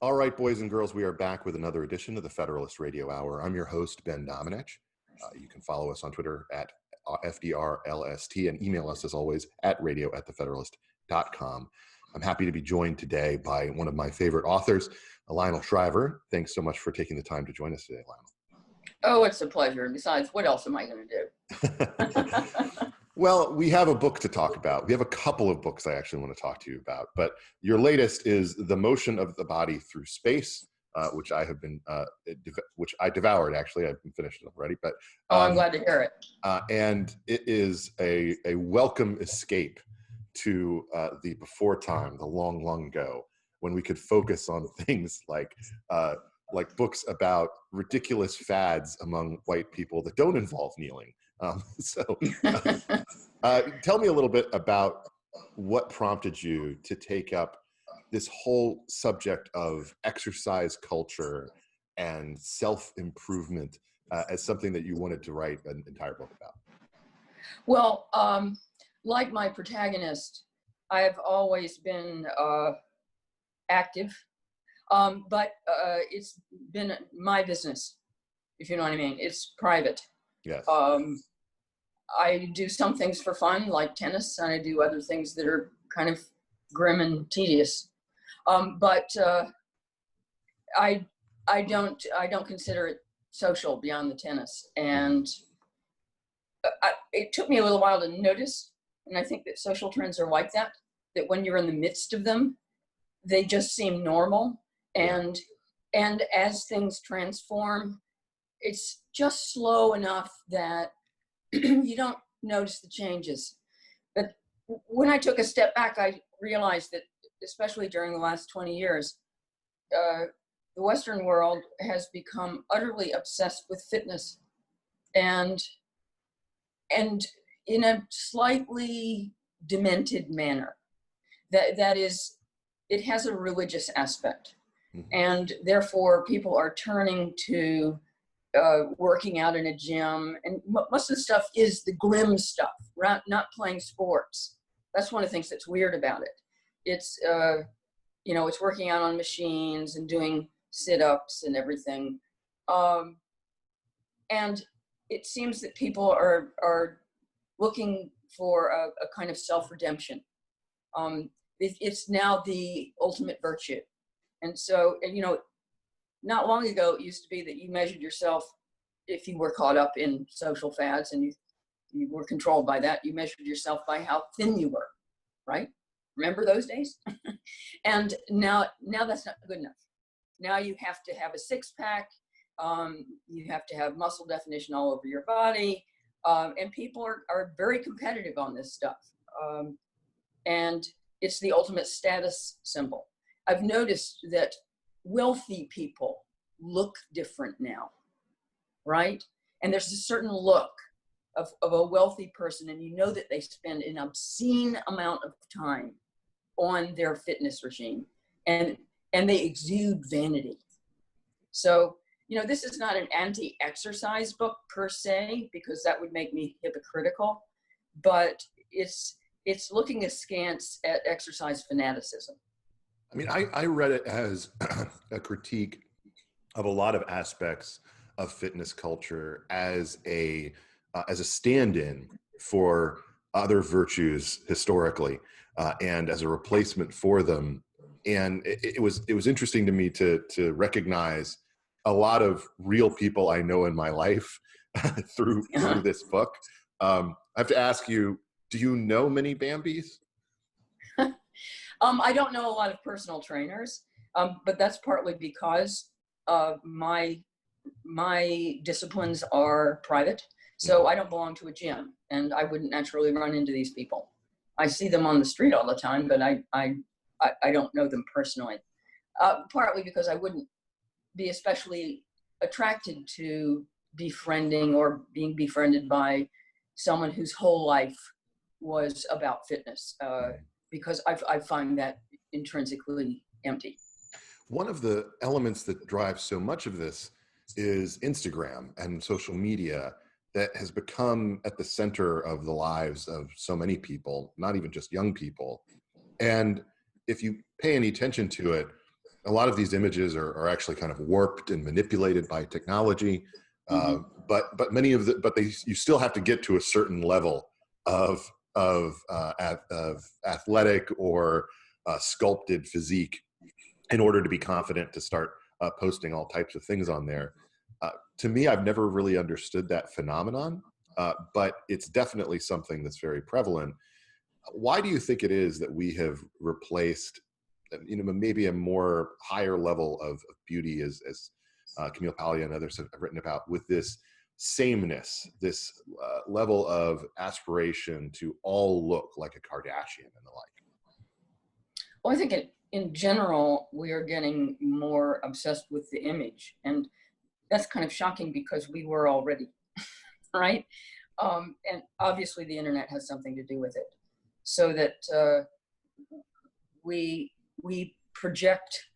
All right, boys and girls, we are back with another edition of the Federalist Radio Hour. I'm your host, Ben Domenech. You can follow us on Twitter at FDRLST and email us, as always, at radio@thefederalist.com. I'm happy to be joined today by one of my favorite authors, Lionel Shriver. Thanks so much for taking the time to join us today, Lionel. Oh, it's a pleasure. Besides, what else am I going to do? Well, we have a book to talk about. We have a couple of books I actually want to talk to you about. But your latest is The Motion of the Body Through Space, which I have been, which I devoured, actually. I've been finished it already. But I'm glad to hear it. And it is a welcome escape to the before time, the long, long ago, when we could focus on things like books about ridiculous fads among white people that don't involve kneeling. Tell me a little bit about what prompted you to take up this whole subject of exercise culture and self-improvement as something that you wanted to write an entire book about. Well, like my protagonist, I have always been active, but it's been my business, if you know what I mean. It's private. Yes. I do some things for fun, like tennis, and I do other things that are kind of grim and tedious. But I don't consider it social beyond the tennis. And it took me a little while to notice, and I think that social trends are like that when you're in the midst of them, they just seem normal. And as things transform, it's just slow enough that you don't notice the changes. But when I took a step back, I realized that, especially during the last 20 years, the Western world has become utterly obsessed with fitness, and in a slightly demented manner. That is, it has a religious aspect, and therefore people are turning to working out in a gym, and most of the stuff is the grim stuff, right? Not playing sports. That's one of the things that's weird about it. It's it's working out on machines and doing sit-ups and everything, and it seems that people are looking for a kind of self-redemption. It's now the ultimate virtue, and so not long ago, it used to be that you measured yourself, if you were caught up in social fads and you were controlled by that, you measured yourself by how thin you were, right? Remember those days? And now that's not good enough. Now you have to have a six-pack, you have to have muscle definition all over your body, and people are very competitive on this stuff. And it's the ultimate status symbol. I've noticed that wealthy people look different now, right? And there's a certain look of a wealthy person, and you know that they spend an obscene amount of time on their fitness regime, and they exude vanity. So, this is not an anti-exercise book per se, because that would make me hypocritical, but it's looking askance at exercise fanaticism. I mean, I read it as a critique of a lot of aspects of fitness culture as a stand-in for other virtues historically, and as a replacement for them. And it was interesting to me to recognize a lot of real people I know in my life through this book. I have to ask you, do you know many Bambis? I don't know a lot of personal trainers, but that's partly because my disciplines are private, so I don't belong to a gym, and I wouldn't naturally run into these people. I see them on the street all the time, but I don't know them personally. Partly because I wouldn't be especially attracted to befriending or being befriended by someone whose whole life was about fitness. Because I find that intrinsically empty. One of the elements that drives so much of this is Instagram and social media that has become at the center of the lives of so many people, not even just young people. And if you pay any attention to it, a lot of these images are actually kind of warped and manipulated by technology. But many of you still have to get to a certain level of athletic or sculpted physique in order to be confident to start posting all types of things on there. To me, I've never really understood that phenomenon, but it's definitely something that's very prevalent. Why do you think it is that we have replaced, maybe a more higher level of beauty, as Camille Paglia and others have written about, with this sameness, this level of aspiration to all look like a Kardashian and the like? Well, I think in general, we are getting more obsessed with the image, and that's kind of shocking because we were already, right? And obviously the internet has something to do with it, so that we project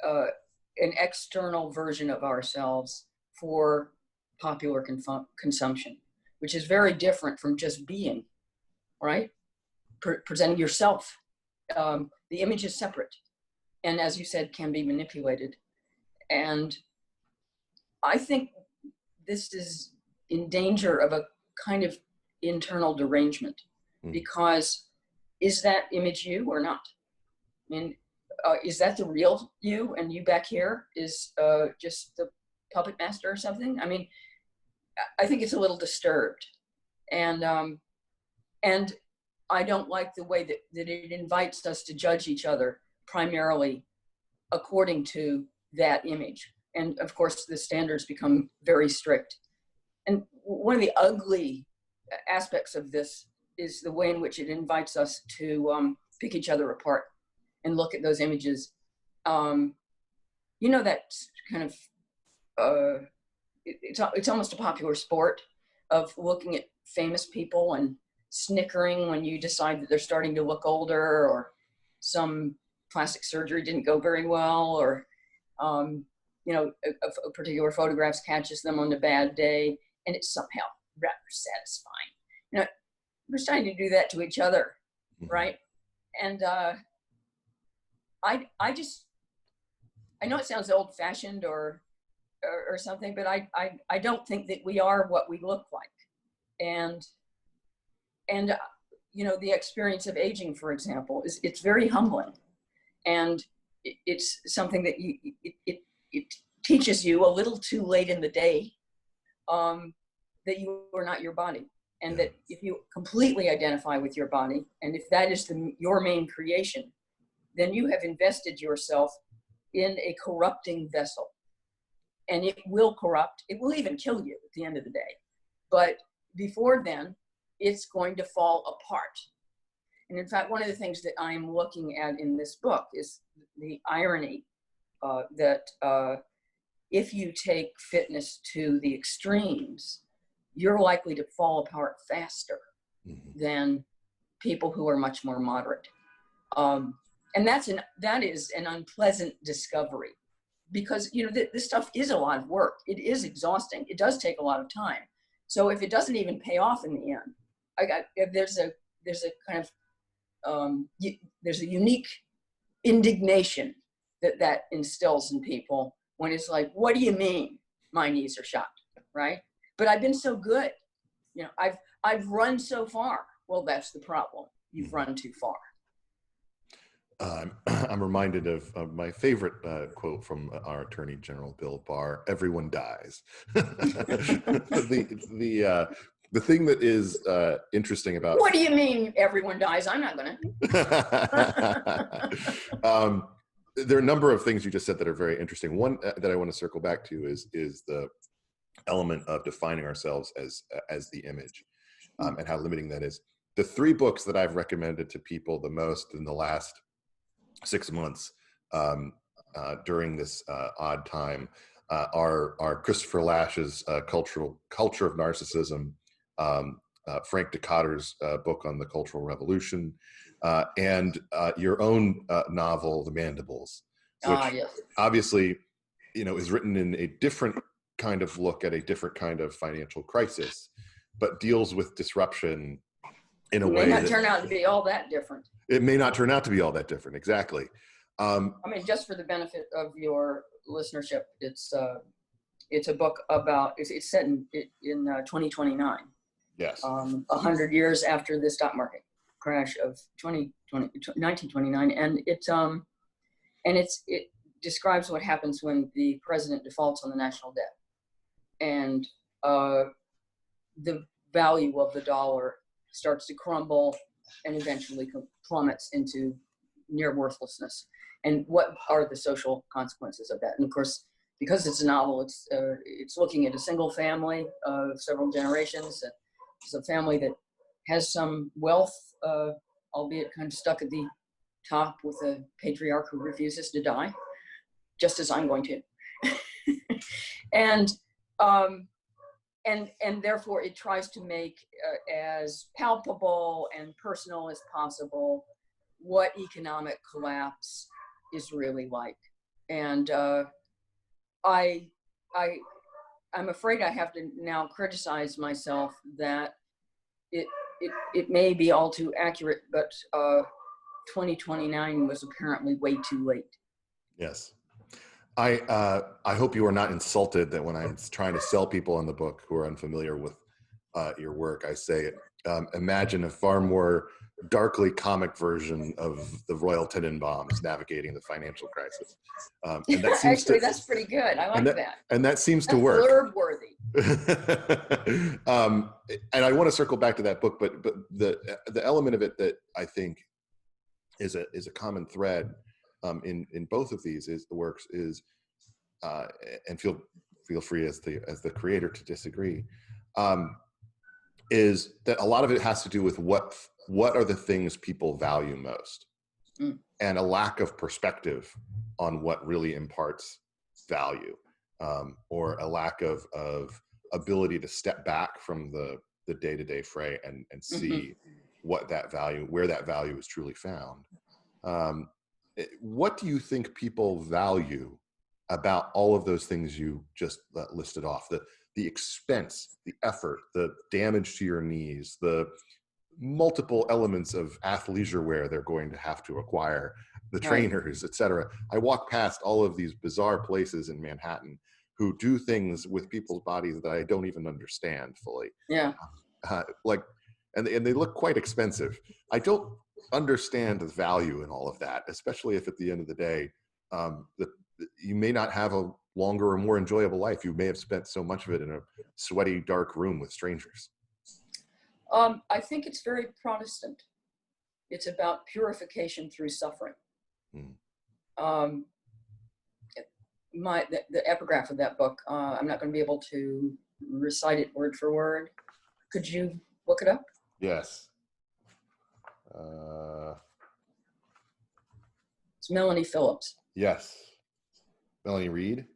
an external version of ourselves for popular consumption, which is very different from just being, right? Presenting yourself. The image is separate, and as you said, can be manipulated. And I think this is in danger of a kind of internal derangement, because is that image you or not? I mean, is that the real you, and you back here is just the puppet master or something? I mean, I think it's a little disturbed, and I don't like the way that it invites us to judge each other primarily according to that image. And of course, the standards become very strict. And one of the ugly aspects of this is the way in which it invites us to pick each other apart and look at those images. That kind of, it's almost a popular sport of looking at famous people and snickering when you decide that they're starting to look older, or some plastic surgery didn't go very well, or a particular photograph catches them on a bad day, and it's somehow rather satisfying. We're starting to do that to each other, right? And I know it sounds old-fashioned or something, but I don't think that we are what we look like. And the experience of aging, for example, it's very humbling, and it's something that it teaches you a little too late in the day that you are not your body, and that if you completely identify with your body, and if that is your main creation, then you have invested yourself in a corrupting vessel, and it will corrupt. It will even kill you at the end of the day. But before then, it's going to fall apart. And in fact, one of the things that I'm looking at in this book is the irony that if you take fitness to the extremes, you're likely to fall apart faster than people who are much more moderate. And that is an unpleasant discovery, because this stuff is a lot of work. It is exhausting. It does take a lot of time. So if it doesn't even pay off in the end, there's a kind of there's a unique indignation that instills in people when it's like, what do you mean my knees are shot, right? But I've been so good, I've run so far. Well, that's the problem. You've run too far. I'm reminded of my favorite quote from our Attorney General, Bill Barr: "Everyone dies." The thing that is interesting about— What do you mean everyone dies? I'm not gonna. There are a number of things you just said that are very interesting. One that I want to circle back to is the element of defining ourselves as the image, and how limiting that is. The three books that I've recommended to people the most in the last 6 months during this odd time are Christopher Lash's Culture of Narcissism, Frank Decatur's book on the Cultural Revolution, and your own novel, The Mandibles, which yes. obviously, is written in a different kind of look at a different kind of financial crisis, but deals with disruption in a way that turn out to be all that different. It may not turn out to be all that different, exactly. I mean, just for the benefit of your listenership, it's a book about, it's set in 2029. Yes. 100 years after the stock market crash of 1929. And it describes what happens when the president defaults on the national debt. And the value of the dollar starts to crumble and eventually plummets into near worthlessness. And what are the social consequences of that? And of course, because it's a novel, it's looking at a single family of several generations. It's a family that has some wealth, albeit kind of stuck at the top with a patriarch who refuses to die, just as I'm going to. And therefore it tries to make as palpable and personal as possible what economic collapse is really like. And I'm afraid I have to now criticize myself that it may be all too accurate, but 2029 was apparently way too late. Yes. I hope you are not insulted that when I'm trying to sell people on the book who are unfamiliar with your work, I say, imagine a far more darkly comic version of the Royal Tenenbaums navigating the financial crisis. And that seems actually, that's pretty good. I like that. And that seems that's to work. Blurb worthy. And I want to circle back to that book, but the element of it that I think is a common thread in both of these works is, and feel free as the creator to disagree, is that a lot of it has to do with what are the things people value most, and a lack of perspective on what really imparts value, or a lack of ability to step back from the day-to-day fray and see where that value is truly found. What do you think people value about all of those things you just listed off? The expense, the effort, the damage to your knees, the multiple elements of athleisure wear they're going to have to acquire, the trainers, et cetera. I walk past all of these bizarre places in Manhattan who do things with people's bodies that I don't even understand fully. Yeah. And they look quite expensive. I don't understand the value in all of that, especially if at the end of the day, you may not have a longer or more enjoyable life. You may have spent so much of it in a sweaty, dark room with strangers. I think it's very Protestant. It's about purification through suffering. The epigraph of that book, I'm not going to be able to recite it word for word. Could you look it up? Yes. It's Melanie Phillips. Yes. Melanie Reed?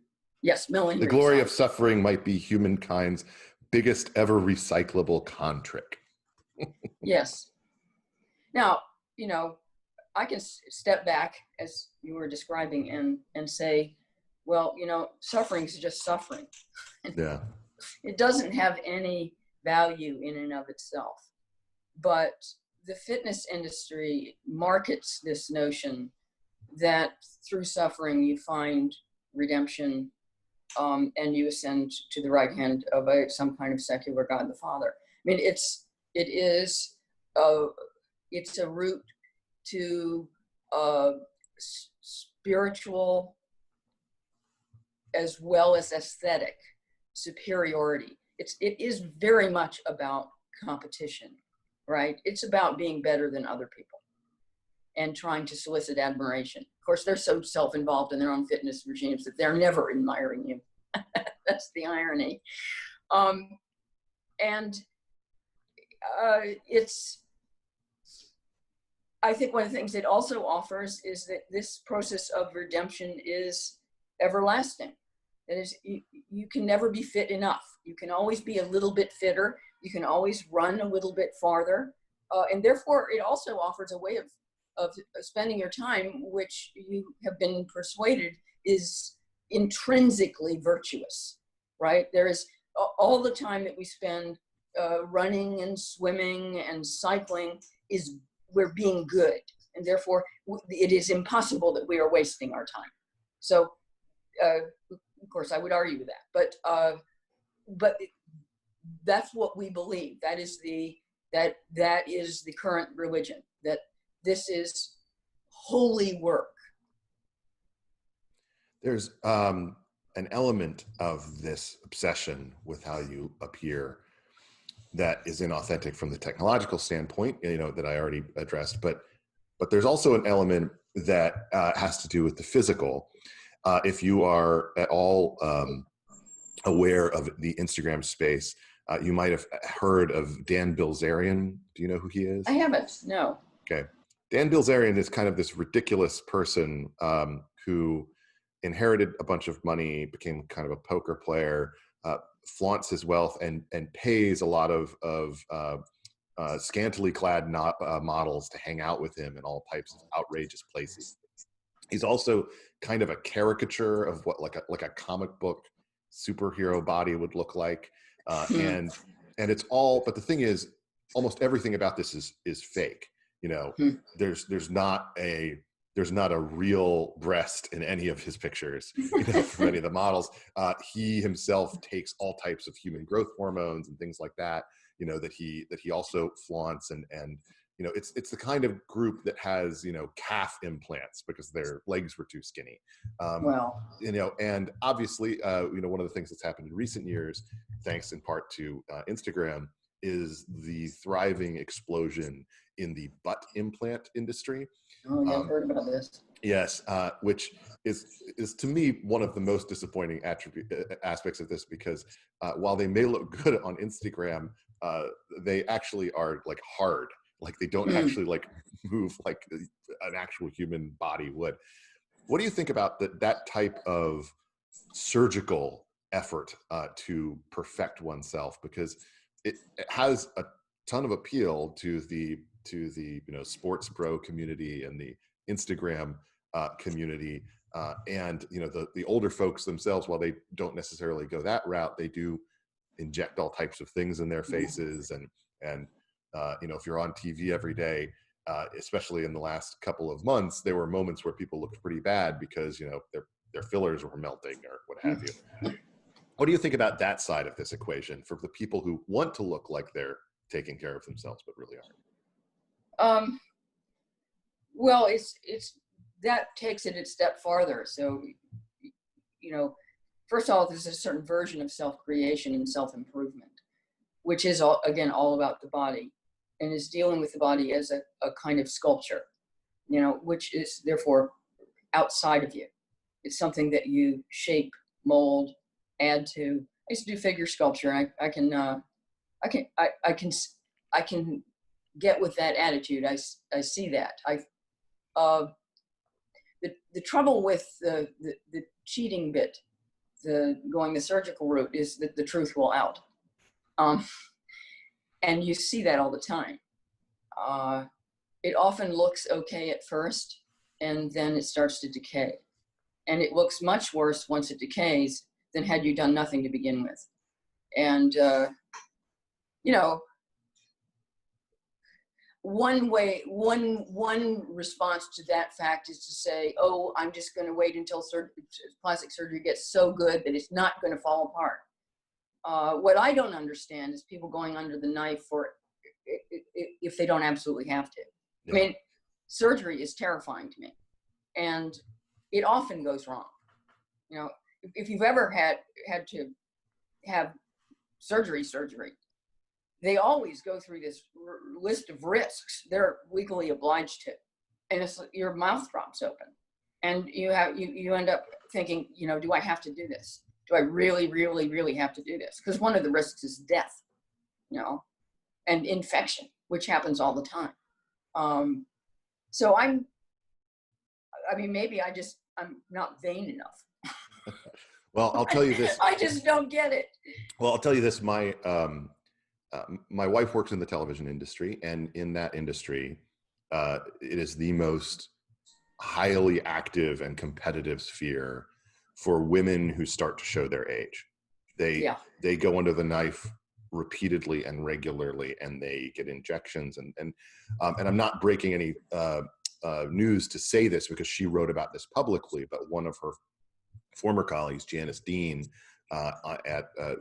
Yes, Melanie The Reed. glory of suffering might be humankind's biggest ever recyclable con trick. Yes. Now, I can step back as you were describing and say, well, suffering is just suffering. Yeah. It doesn't have any value in and of itself. But the fitness industry markets this notion that through suffering you find redemption, and you ascend to the right hand of some kind of secular God the Father. I mean, it's a route to spiritual as well as aesthetic superiority. It is very much about competition, right? It's about being better than other people and trying to solicit admiration. Of course, they're so self-involved in their own fitness regimes that they're never admiring you. That's the irony. I think one of the things it also offers is that this process of redemption is everlasting. That is, you can never be fit enough. You can always be a little bit fitter. You can always run a little bit farther. And therefore, it also offers a way of spending your time, which you have been persuaded is intrinsically virtuous, right? There is all the time that we spend running and swimming and cycling we're being good. and therefore it is impossible that we are wasting our time. So, of course, I would argue with that, but that's what we believe. That is the current religion. That this is holy work. There's an element of this obsession with how you appear that is inauthentic from the technological standpoint, that I already addressed, but there's also an element that has to do with the physical. If you are at all aware of the Instagram space, you might have heard of Dan Bilzerian. Do you know who he is? I haven't, no. Okay. Dan Bilzerian is kind of this ridiculous person who inherited a bunch of money, became kind of a poker player, flaunts his wealth, and pays a lot of scantily clad models to hang out with him in all types of outrageous places. He's also kind of a caricature of what like a comic book superhero body would look like, and it's all. But the thing is, almost everything about this is fake. There's not a real breast in any of his pictures, from any of the models. He himself takes all types of human growth hormones and things like that, that he also flaunts, and it's the kind of group that has, calf implants because their legs were too skinny. And obviously, one of the things that's happened in recent years, thanks in part to Instagram, is the thriving explosion in the butt implant industry. Oh yeah, I've heard about this. Yes, which is to me one of the most disappointing aspects of this, because while they may look good on Instagram, they actually are like hard. Like they don't actually like move like an actual human body would. What do you think about that type of surgical effort to perfect oneself? Because it has a ton of appeal to the sports pro community and the Instagram community, and the older folks themselves, while they don't necessarily go that route, they do inject all types of things in their faces, and if you're on TV every day, especially in the last couple of months, there were moments where people looked pretty bad because their fillers were melting or what have you. What do you think about that side of this equation for the people who want to look like they're taking care of themselves but really aren't? Well, it's that takes it a step farther. So, first of all, there's a certain version of self-creation and self-improvement, which is all about the body, and is dealing with the body as a kind of sculpture, which is therefore outside of you. It's something that you shape, mold, add to. I used to do figure sculpture. I can get with that attitude. I see that. The trouble with the cheating bit, going the surgical route, is that the truth will out. And you see that all the time. It often looks okay at first, and then it starts to decay. And it looks much worse once it decays than had you done nothing to begin with. And, one response to that fact is to say, oh, I'm just going to wait until plastic surgery gets so good that it's not going to fall apart. What I don't understand is people going under the knife if they don't absolutely have to. Yeah. I mean, surgery is terrifying to me, and it often goes wrong. If you've ever had to have surgery, they always go through this list of risks they're legally obliged to, and your mouth drops open, and you end up thinking, do I have to do this? Do I really, really, really have to do this? Because one of the risks is death, and infection, which happens all the time. So maybe I'm not vain enough. Well, I'll tell you this. I just don't get it. Well, I'll tell you this. My wife works in the television industry, and in that industry, it is the most highly active and competitive sphere for women who start to show their age. They go under the knife repeatedly and regularly, and they get injections, and I'm not breaking any news to say this because she wrote about this publicly, but one of her former colleagues, Janice Dean,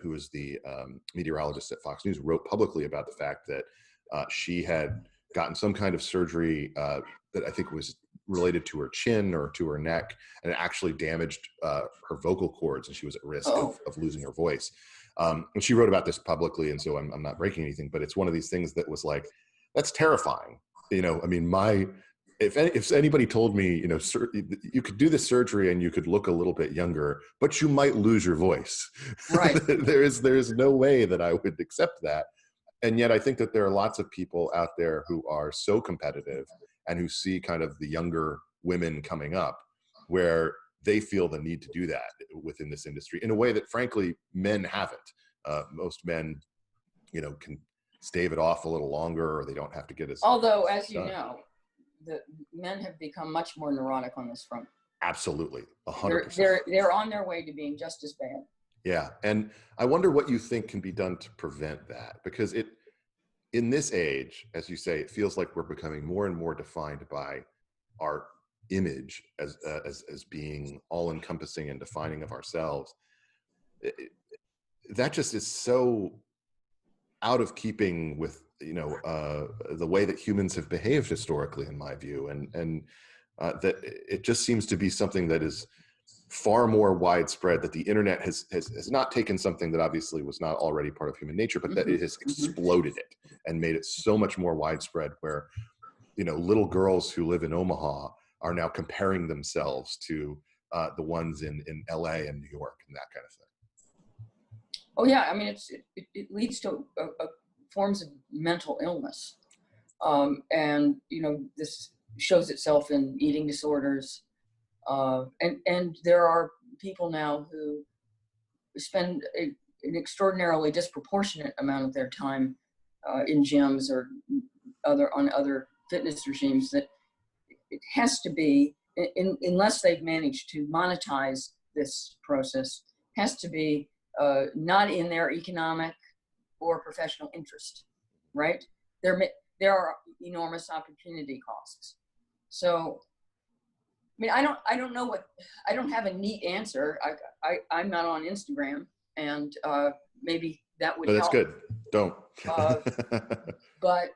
who is the meteorologist at Fox News, wrote publicly about the fact that she had gotten some kind of surgery that I think was related to her chin or to her neck, and it actually damaged her vocal cords, and she was at risk of losing her voice. And she wrote about this publicly, and so I'm not breaking anything, but it's one of these things that was like, that's terrifying. I mean, if anybody told me, you could do this surgery and you could look a little bit younger, but you might lose your voice. Right. there is no way that I would accept that. And yet I think that there are lots of people out there who are so competitive and who see kind of the younger women coming up where they feel the need to do that within this industry in a way that frankly men haven't. Most men, can stave it off a little longer, or they don't have to get as. Although, as you know, the men have become much more neurotic on this front. Absolutely, 100%. They're on their way to being just as bad. Yeah, and I wonder what you think can be done to prevent that, because in this age, as you say, it feels like we're becoming more and more defined by our image as being all-encompassing and defining of ourselves. That just is so out of keeping with the way that humans have behaved historically, in my view, and that it just seems to be something that is far more widespread, that the internet has not taken something that obviously was not already part of human nature, but that it has exploded it and made it so much more widespread, where little girls who live in Omaha are now comparing themselves to the ones in LA and New York and that kind of thing. Oh yeah, I mean it leads to forms of mental illness, and this shows itself in eating disorders, and there are people now who spend an extraordinarily disproportionate amount of their time in gyms or on other fitness regimes, that it has to be, unless they've managed to monetize this process, has to be not in their economic or professional interest, right? There are enormous opportunity costs. So, I mean, I don't know I don't have a neat answer. I'm not on Instagram, and maybe that would help. That's good. Don't. But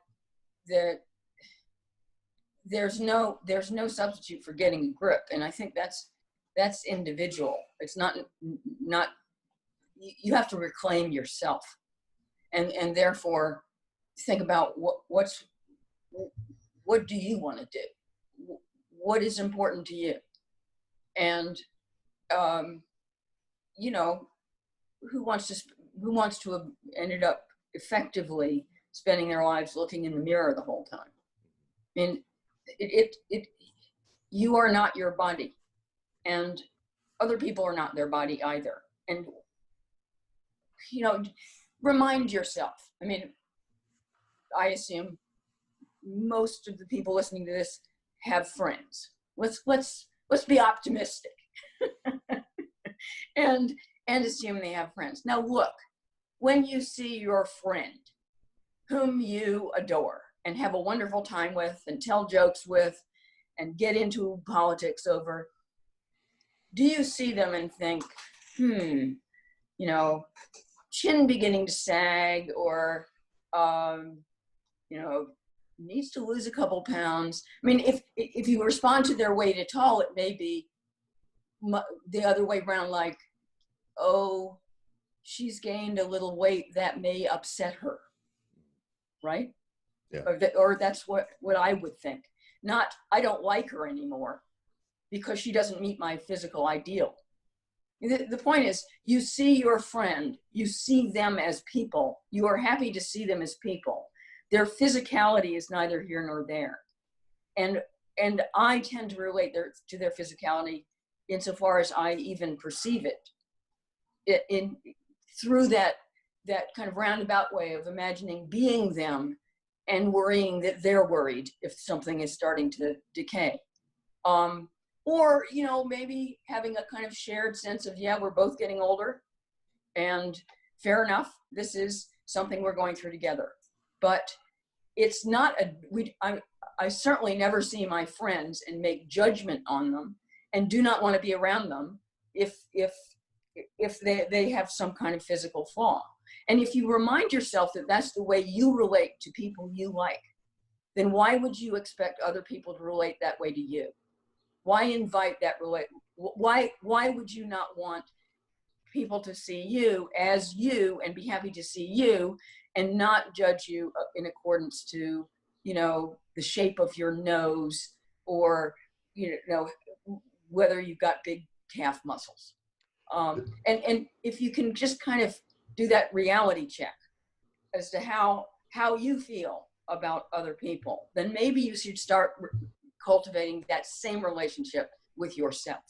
there's no substitute for getting a grip, and I think that's individual. It's not. You have to reclaim yourself, and therefore think about what do you want to do, what is important to you, and who wants to have ended up effectively spending their lives looking in the mirror the whole time. I mean, you are not your body, and other people are not their body either. And remind yourself. I mean, I assume most of the people listening to this have friends. Let's be optimistic and assume they have friends. Now look, when you see your friend whom you adore and have a wonderful time with and tell jokes with and get into politics over, do you see them and think, chin beginning to sag, or needs to lose a couple pounds? I mean, if you respond to their weight at all, it may be the other way around, like, oh, she's gained a little weight, that may upset her, right? Yeah. Or that's what I would think. Not, I don't like her anymore because she doesn't meet my physical ideal. The point is, you see your friend, you see them as people, you are happy to see them as people. Their physicality is neither here nor there. And I tend to relate to their physicality insofar as I even perceive it through that kind of roundabout way of imagining being them and worrying that they're worried if something is starting to decay. Or, maybe having a kind of shared sense of, yeah, we're both getting older, and fair enough, this is something we're going through together. But it's not I certainly never see my friends and make judgment on them, and do not want to be around them if they have some kind of physical flaw. And if you remind yourself that that's the way you relate to people you like, then why would you expect other people to relate that way to you? Why invite that why would you not want people to see you as you and be happy to see you and not judge you in accordance to, the shape of your nose, or, whether you've got big calf muscles. And if you can just kind of do that reality check as to how you feel about other people, then maybe you should start cultivating that same relationship with yourself.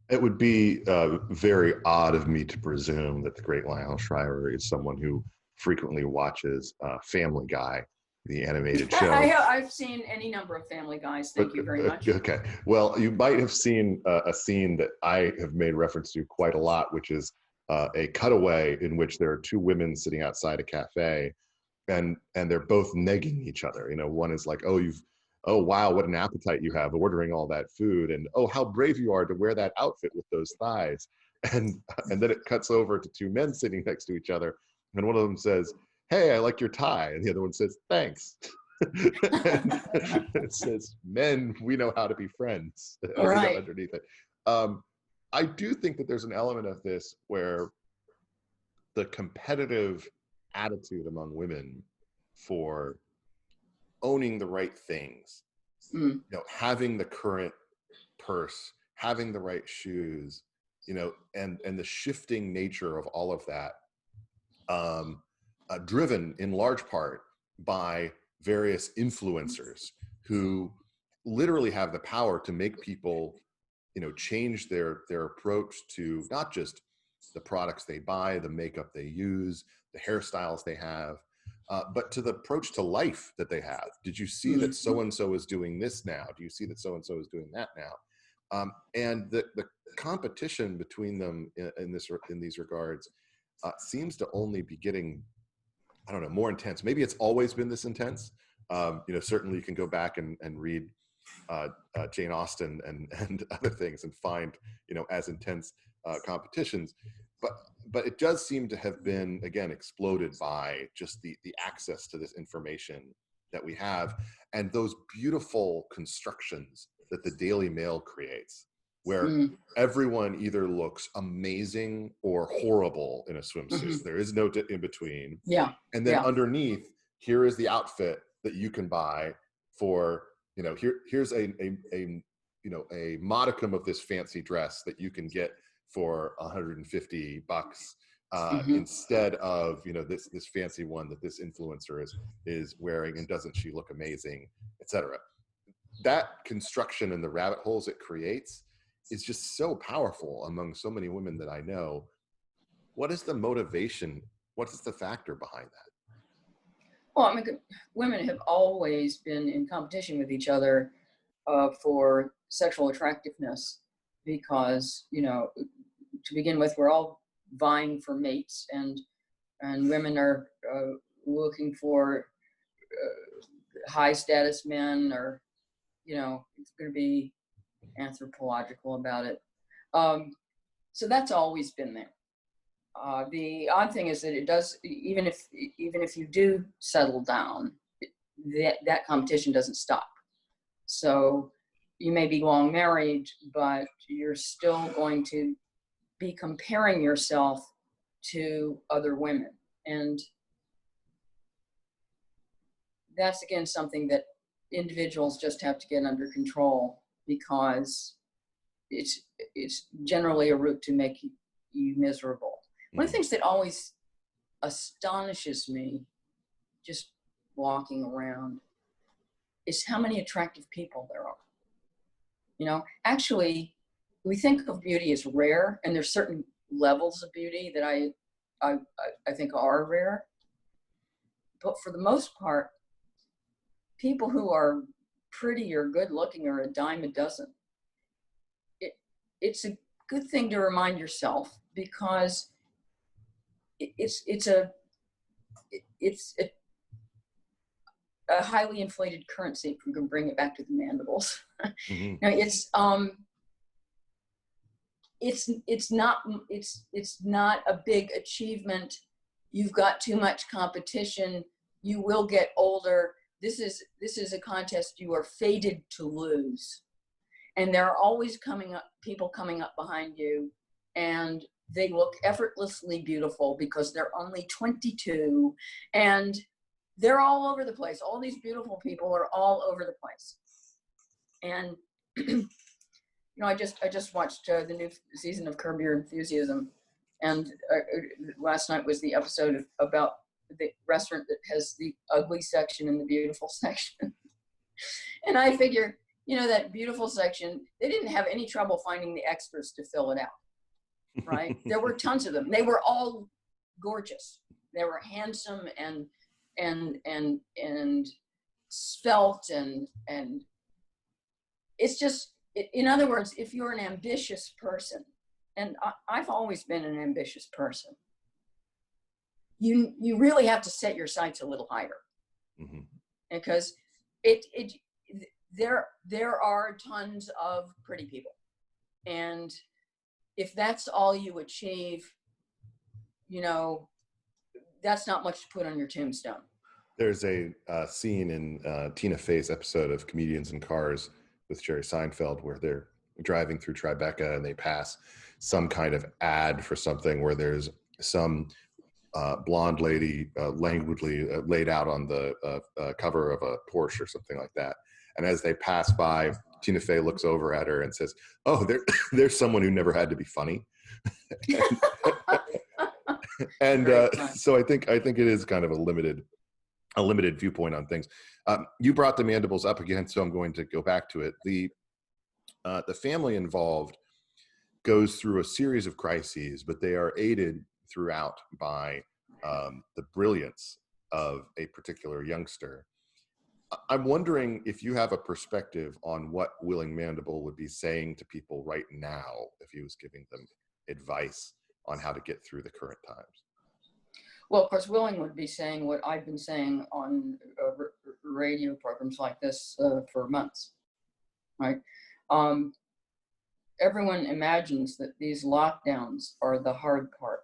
It would be very odd of me to presume that the great Lionel Shriver is someone who frequently watches Family Guy, the animated show. I've seen any number of Family Guys. Thank you very much. Okay. Well, you might have seen a scene that I have made reference to quite a lot, which is a cutaway in which there are two women sitting outside a cafe, and they're both negging each other. One is like, oh, wow, what an appetite you have ordering all that food. And, oh, how brave you are to wear that outfit with those thighs. And then it cuts over to two men sitting next to each other. And one of them says, hey, I like your tie. And the other one says, thanks. And it says, men, we know how to be friends. Right. Underneath it. I do think that there's an element of this where the competitive attitude among women for owning the right things, having the current purse, having the right shoes, and the shifting nature of all of that, driven in large part by various influencers who literally have the power to make people, change their approach to not just the products they buy, the makeup they use, the hairstyles they have, but to the approach to life that they have. Did you see that so-and-so is doing this now? Do you see that so-and-so is doing that now? And the competition between them in these regards seems to only be getting, I don't know, more intense. Maybe it's always been this intense. Certainly you can go back and read Jane Austen and other things and find, as intense competitions. But it does seem to have been, again, exploded by just the access to this information that we have, and those beautiful constructions that the Daily Mail creates, where everyone either looks amazing or horrible in a swimsuit. There is no in between. Yeah. And then underneath, here is the outfit that you can buy for, here's a modicum of this fancy dress that you can get for $150 instead of this fancy one that this influencer is wearing, and doesn't she look amazing, etc. That construction and the rabbit holes it creates is just so powerful among so many women that I know. What is the motivation? What is the factor behind that? Well, women have always been in competition with each other for sexual attractiveness, because to begin with, we're all vying for mates, and women are looking for high status men, or it's going to be anthropological about it. So that's always been there. The odd thing is that it does, even if you do settle down, that competition doesn't stop. So you may be long married, but you're still going to be comparing yourself to other women. And that's, again, something that individuals just have to get under control, because it's generally a route to make you miserable. One of the things that always astonishes me, just walking around, is how many attractive people there are. Actually, we think of beauty as rare, and there's certain levels of beauty that I think are rare. But for the most part, people who are pretty or good looking are a dime a dozen. It's a good thing to remind yourself, because it's a highly inflated currency, if we can bring it back to the mandibles. Mm-hmm. Now it's not a big achievement. You've got too much competition. You will get older. This is a contest you are fated to lose. And there are always people coming up behind you, and they look effortlessly beautiful because they're only 22, and they're all over the place. All these beautiful people are all over the place. And I just watched the new season of Curb Your Enthusiasm, and last night was the episode about the restaurant that has the ugly section and the beautiful section. And I figure, that beautiful section, they didn't have any trouble finding the extras to fill it out, right? There were tons of them. They were all gorgeous. They were handsome and svelte and it's just, in other words, if you're an ambitious person, and I've always been an ambitious person, you really have to set your sights a little higher, mm-hmm. because there are tons of pretty people, and if that's all you achieve, that's not much to put on your tombstone. There's a scene in Tina Fey's episode of Comedians in Cars with Jerry Seinfeld where they're driving through Tribeca and they pass some kind of ad for something where there's some blonde lady languidly laid out on the cover of a Porsche or something like that. And as they pass by, Tina Fey looks over at her and says, "Oh, there's someone who never had to be funny." And so I think it is kind of a limited viewpoint on things. You brought the mandibles up again, so I'm going to go back to it. The family involved goes through a series of crises, but they are aided throughout by the brilliance of a particular youngster. I'm wondering if you have a perspective on what Willing Mandible would be saying to people right now if he was giving them advice on how to get through the current times. Well, of course, Willing would be saying what I've been saying on radio programs like this for months, right? Everyone imagines that these lockdowns are the hard part,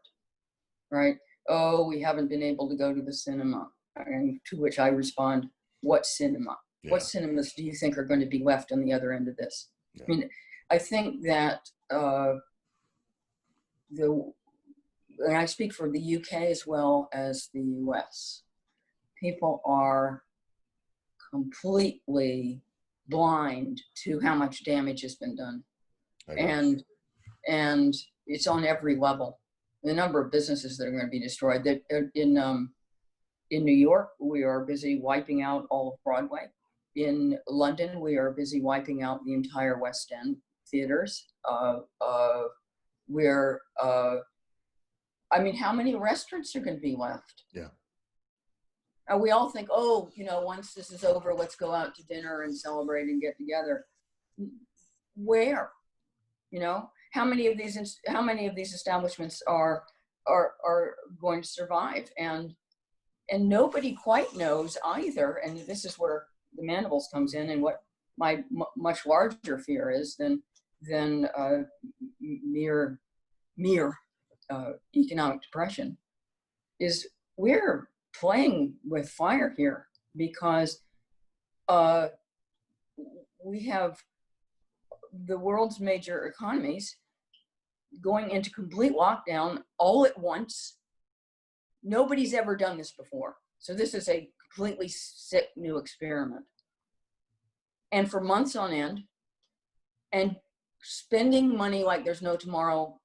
right? Oh, we haven't been able to go to the cinema. And to which I respond, what cinema? Yeah. What cinemas do you think are going to be left on the other end of this? Yeah. I mean, I think that and I speak for the UK as well as the US, people are completely blind to how much damage has been done. And it's on every level. The number of businesses that are going to be destroyed. That in New York, we are busy wiping out all of Broadway. In London, we are busy wiping out the entire West End theaters. How many restaurants are going to be left? Yeah. We all think, once this is over, let's go out to dinner and celebrate and get together. Where? How many of these establishments are going to survive? And nobody quite knows either. And this is where the mandibles comes in, and what my much larger fear is than mere economic depression is we're playing with fire here, because we have the world's major economies going into complete lockdown all at once. Nobody's ever done this before. So this is a completely sick new experiment. And for months on end, and spending money like there's no tomorrow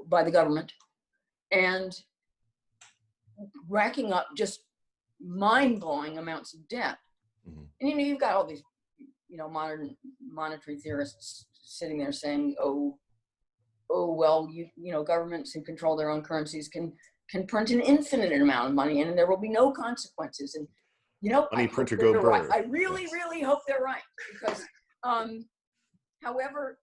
by the government, and racking up just mind-blowing amounts of debt. Mm-hmm. And you've got all these modern monetary theorists sitting there saying, well, governments who control their own currencies can print an infinite amount of money, and there will be no consequences. And money printer go burr. Right. I really hope they're right, because however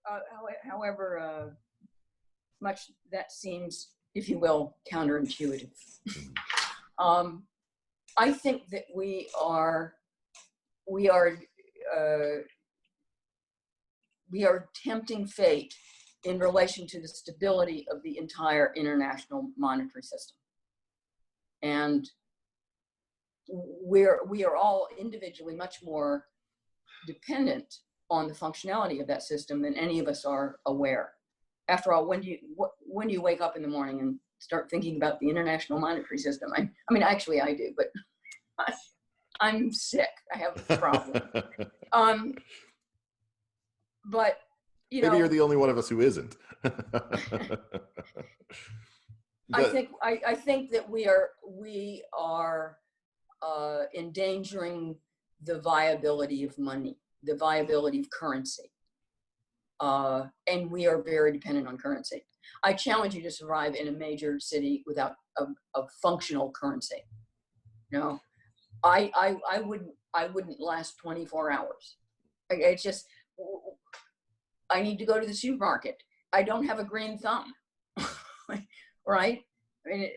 much that seems, if you will, counterintuitive. I think that we are tempting fate in relation to the stability of the entire international monetary system. And we are all individually much more dependent on the functionality of that system than any of us are aware. After all, when do you wake up in the morning and start thinking about the international monetary system? I mean, actually I do, but I'm sick. I have a problem. But you know, maybe you're the only one of us who isn't. I think that we are endangering the viability of money, the viability of currency, and we are very dependent on currency. I challenge you to survive in a major city without a functional currency. No, I wouldn't last 24 hours. It's just, I need to go to the supermarket. I don't have a green thumb, right? I mean,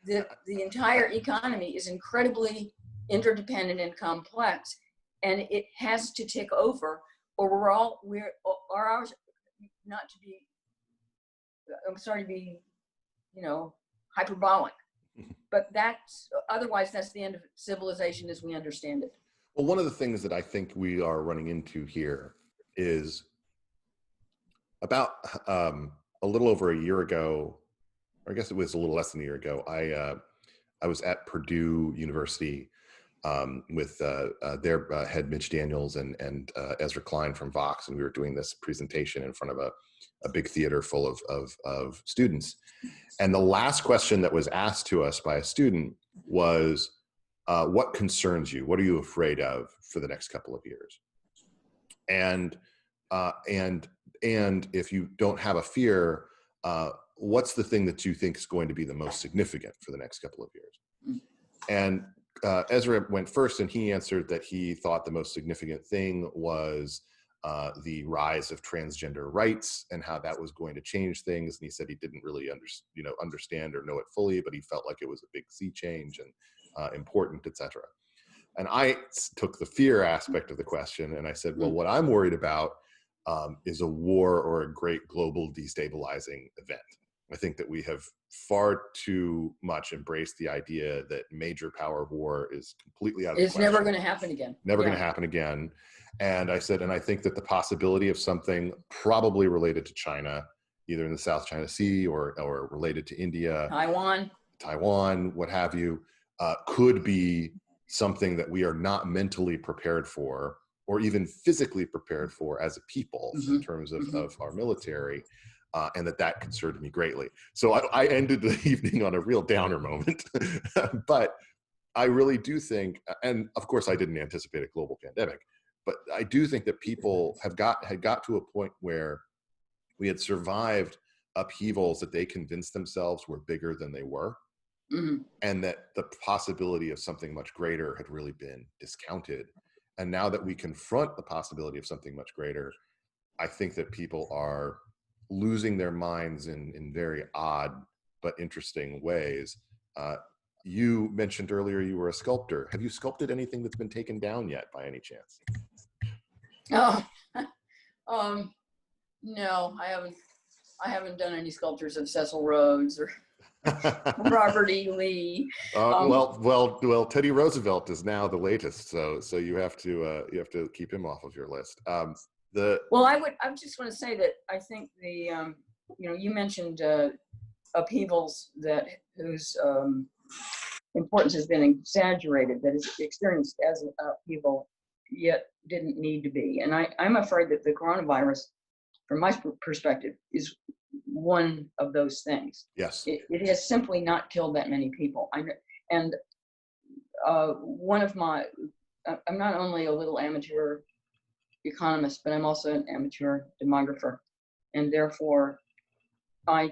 the entire economy is incredibly interdependent and complex, and it has to take over, or we're ours not to be. I'm sorry to be, hyperbolic, but otherwise that's the end of civilization as we understand it. Well, one of the things that I think we are running into here is about a little over a year ago, or I guess it was a little less than a year ago, I was at Purdue University with their head Mitch Daniels and Ezra Klein from Vox, and we were doing this presentation in front of a big theater full of students. And the last question that was asked to us by a student was, what concerns you? What are you afraid of for the next couple of years? And if you don't have a fear, what's the thing that you think is going to be the most significant for the next couple of years? And Ezra went first, and he answered that he thought the most significant thing was the rise of transgender rights and how that was going to change things. And he said he didn't really understand or know it fully, but he felt like it was a big sea change and important, etc. And I took the fear aspect of the question, and I said, well, what I'm worried about is a war or a great global destabilizing event. I think that we have far too much embraced the idea that major power war is completely out of the question. It's never going to happen again. Never going to happen again. And I said, and I think that the possibility of something probably related to China, either in the South China Sea or related to India, Taiwan, what have you, could be something that we are not mentally prepared for, or even physically prepared for as a people in terms of our military. And that concerned me greatly. So I ended the evening on a real downer moment, but I really do think, and of course I didn't anticipate a global pandemic, but I do think that people had got to a point where we had survived upheavals that they convinced themselves were bigger than they were, and that the possibility of something much greater had really been discounted. And now that we confront the possibility of something much greater, I think that people are losing their minds in very odd but interesting ways. You mentioned earlier you were a sculptor. Have you sculpted anything that's been taken down yet, by any chance? Oh, no, I haven't done any sculptures of Cecil Rhodes or Robert E. Lee. Well, Teddy Roosevelt is now the latest, so you have to keep him off of your list. I just want to say that I think you mentioned upheavals whose importance has been exaggerated, that is experienced as an upheaval, yet didn't need to be. And I'm afraid that the coronavirus, from my perspective, is one of those things. Yes. It has simply not killed that many people. I'm not only a little amateur economist, but I'm also an amateur demographer, and therefore I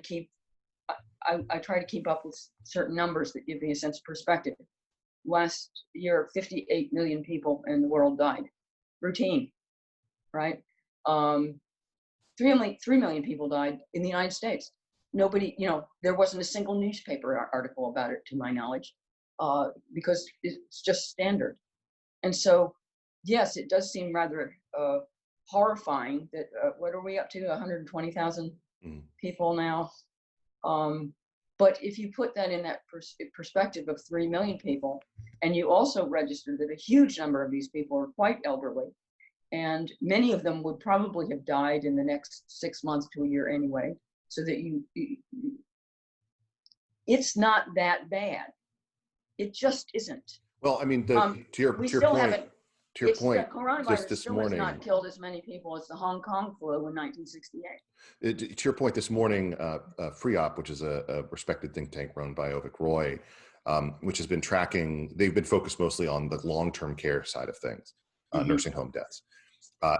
try to keep up with certain numbers that give me a sense of perspective. Last year, 58 million people in the world died. Routine, right? 3 million people died in the United States. Nobody, there wasn't a single newspaper article about it, to my knowledge. because it's just standard. And so, yes, it does seem rather horrifying that, what are we up to, 120,000 people now? But if you put that in that perspective of 3 million people, and you also register that a huge number of these people are quite elderly, and many of them would probably have died in the next 6 months to a year anyway, so that it's not that bad. It just isn't. Well, I mean, to your point, the coronavirus just this still morning, has not killed as many people as the Hong Kong flu in 1968. To your point, this morning, FreeOp, which is a respected think tank run by Avik Roy, which has been tracking, they've been focused mostly on the long-term care side of things, nursing home deaths.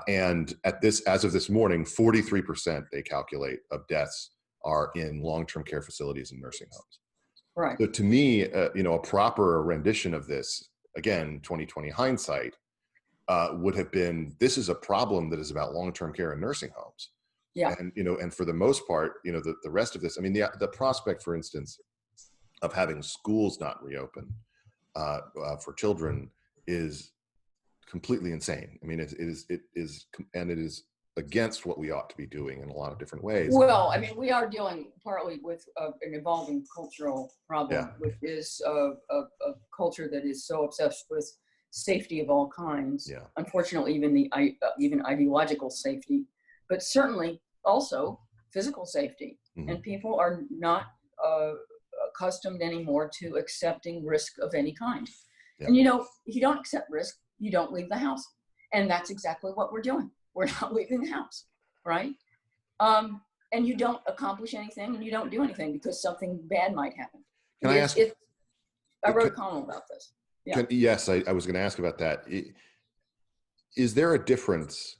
And as of this morning, 43% they calculate of deaths are in long-term care facilities and nursing homes. Right. So to me, a proper rendition of this, again, 2020 hindsight, would have been, this is a problem that is about long-term care and nursing homes. Yeah. And, and for the most part, the rest of this, I mean, the prospect, for instance, of having schools not reopen for children is completely insane. I mean, it is against what we ought to be doing in a lot of different ways. Well, I mean, we are dealing partly with an evolving cultural problem, which is a culture that is so obsessed with safety of all kinds. Yeah. Unfortunately, even ideological safety, but certainly also physical safety. And people are not accustomed anymore to accepting risk of any kind. Yeah. And if you don't accept risk, you don't leave the house. And that's exactly what we're doing. We're not leaving the house, right? And you don't accomplish anything, and you don't do anything because something bad might happen. Can I ask? I wrote a column about this. Yeah. Yes, I was going to ask about that. Is there a difference?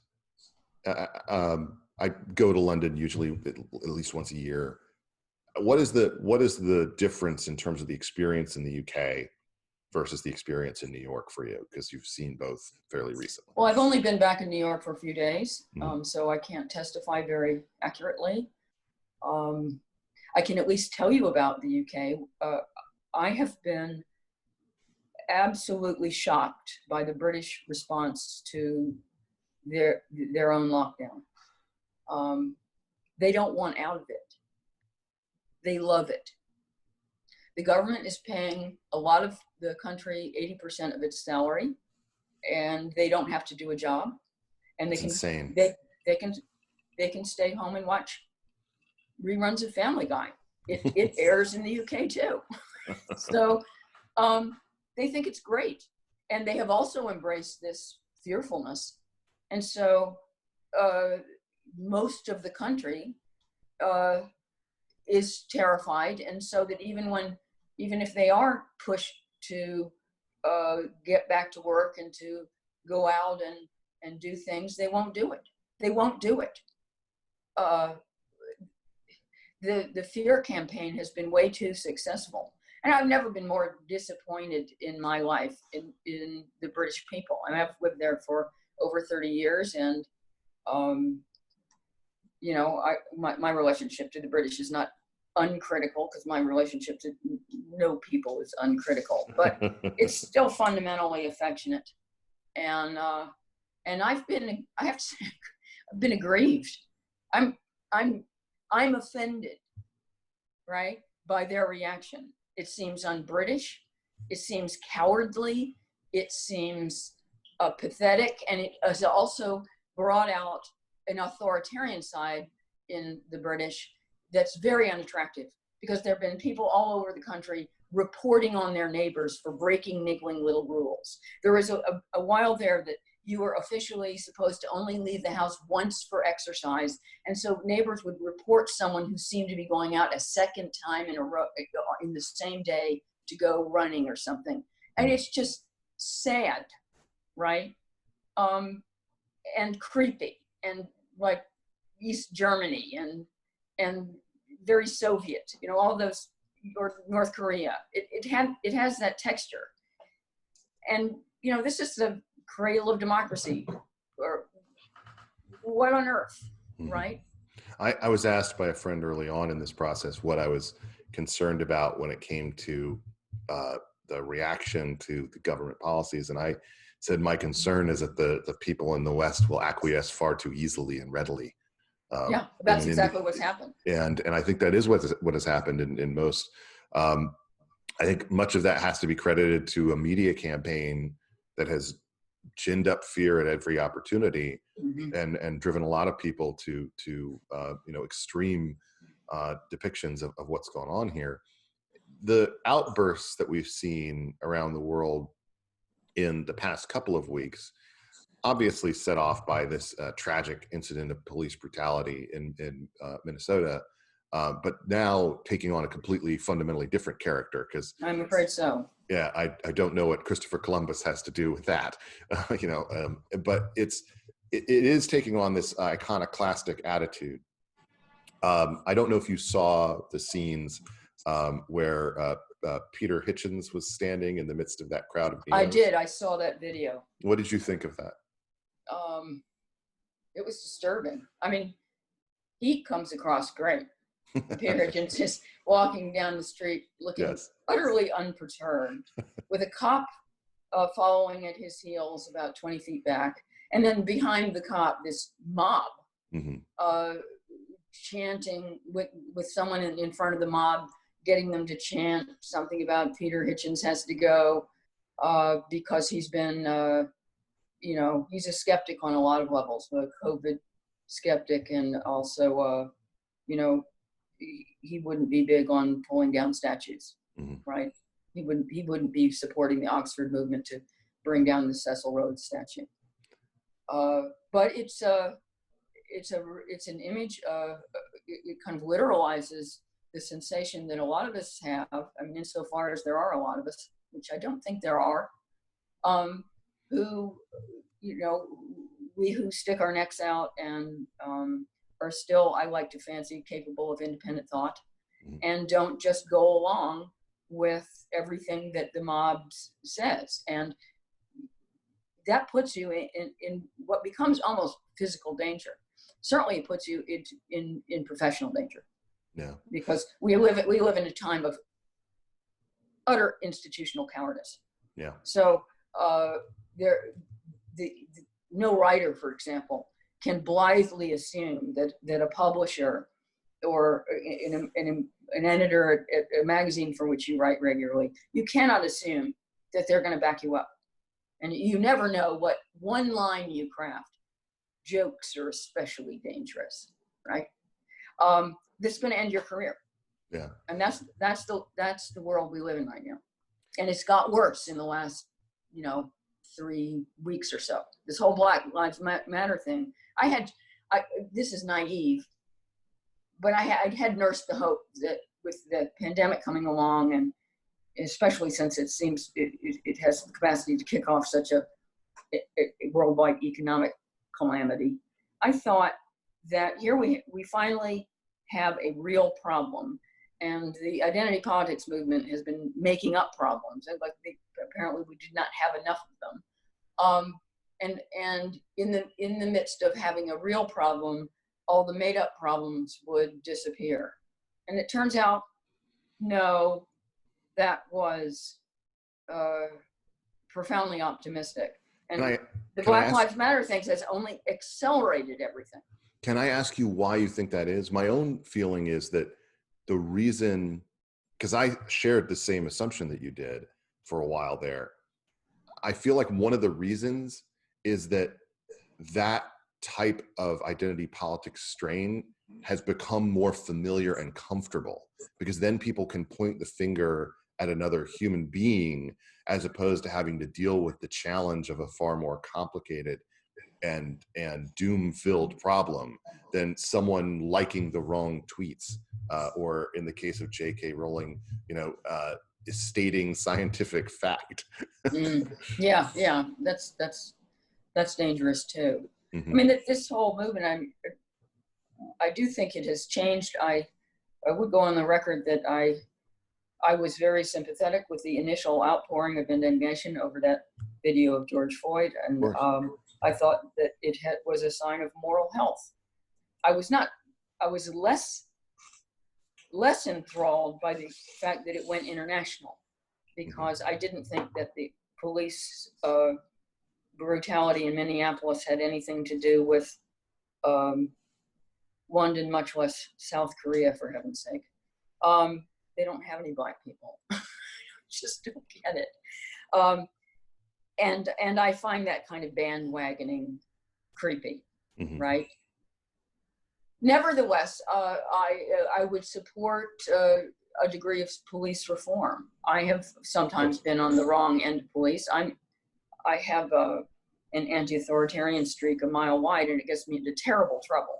I go to London usually at least once a year. What is the difference in terms of the experience in the UK versus the experience in New York for you? Because you've seen both fairly recently. Well, I've only been back in New York for a few days, so I can't testify very accurately. I can at least tell you about the UK. I have been absolutely shocked by the British response to their own lockdown. They don't want out of it. They love it. The government is paying a lot of the country 80% of its salary, and they don't have to do a job. And That's insane. They can stay home and watch reruns of Family Guy. It airs in the UK too. So they think it's great, and they have also embraced this fearfulness. And so most of the country is terrified, and so that even if they are pushed to get back to work and to go out and do things, they won't do it. They won't do it. The fear campaign has been way too successful. And I've never been more disappointed in my life in the British people. I mean, I've lived there for over 30 years, and my relationship to the British is not uncritical, because my relationship to no people is uncritical, but it's still fundamentally affectionate. And I have to say, I've been aggrieved. I'm offended, right, by their reaction. It seems un-British. It seems cowardly. It seems pathetic, and it has also brought out an authoritarian side in the British that's very unattractive, because there have been people all over the country reporting on their neighbors for breaking niggling little rules. There was a while there that you were officially supposed to only leave the house once for exercise, and so neighbors would report someone who seemed to be going out a second time in a row in the same day to go running or something. And it's just sad, right? And creepy, and like East Germany and very Soviet, all those, or North Korea. It has that texture. And this is the cradle of democracy, or what on earth, right? I was asked by a friend early on in this process what I was concerned about when it came to the reaction to the government policies. And I said, my concern is that the people in the West will acquiesce far too easily and readily. Yeah, that's exactly what's happened. And I think that is what has happened in most. I think much of that has to be credited to a media campaign that has ginned up fear at every opportunity, and driven a lot of people to extreme depictions of what's going on here. The outbursts that we've seen around the world in the past couple of weeks, obviously set off by this tragic incident of police brutality in Minnesota, but now taking on a completely fundamentally different character. Because I'm afraid so. Yeah, I don't know what Christopher Columbus has to do with that, but it is taking on this iconoclastic attitude. I don't know if you saw the scenes where Peter Hitchens was standing in the midst of that crowd of Neos. I did. I saw that video. What did you think of that? It was disturbing. I mean, he comes across great. Peter Hitchens is walking down the street looking utterly unperturbed, with a cop following at his heels about 20 feet back. And then behind the cop, this mob chanting with someone in front of the mob, getting them to chant something about Peter Hitchens has to go because he's been, he's a skeptic on a lot of levels, a COVID skeptic, and also, he wouldn't be big on pulling down statues, right? He wouldn't be supporting the Oxford movement to bring down the Cecil Rhodes statue. But it's an image. It kind of literalizes the sensation that a lot of us have. I mean, insofar as there are a lot of us, which I don't think there are, who, we who stick our necks out and are still, I like to fancy, capable of independent thought, and don't just go along with everything that the mob says. And that puts you in what becomes almost physical danger. Certainly it puts you in professional danger. Yeah. Because we live in a time of utter institutional cowardice. Yeah. So no writer, for example, can blithely assume that a publisher or an editor at a magazine for which you write regularly, you cannot assume that they're going to back you up. And you never know what one line you craft. Jokes are especially dangerous, right? This is going to end your career. Yeah. And that's the world we live in right now. And it's got worse in the last, 3 weeks or so. This whole Black Lives Matter thing. This is naive, but I had nursed the hope that with the pandemic coming along, and especially since it seems it has the capacity to kick off such a worldwide economic calamity, I thought that here we finally have a real problem, and the identity politics movement has been making up problems. Apparently we did not have enough of them. And in the midst of having a real problem, all the made up problems would disappear. And it turns out, no, that was profoundly optimistic. And the Black Lives Matter thing has only accelerated everything. Can I ask you why you think that is? My own feeling is that the reason, because I shared the same assumption that you did for a while there, I feel like one of the reasons is that type of identity politics strain has become more familiar and comfortable, because then people can point the finger at another human being as opposed to having to deal with the challenge of a far more complicated and doom-filled problem than someone liking the wrong tweets, or in the case of J.K. Rowling, stating scientific fact. Yeah, that's dangerous too. I mean, this whole movement, I do think it has changed. I would go on the record that I was very sympathetic with the initial outpouring of indignation over that video of George Floyd, and I thought that it was a sign of moral health. I was less enthralled by the fact that it went international, because I didn't think that the police brutality in Minneapolis had anything to do with London, much less South Korea, for heaven's sake. They don't have any black people. Just don't get it. And I find that kind of bandwagoning creepy, right? Nevertheless, I would support a degree of police reform. I have sometimes been on the wrong end of police. I have an anti-authoritarian streak a mile wide, and it gets me into terrible trouble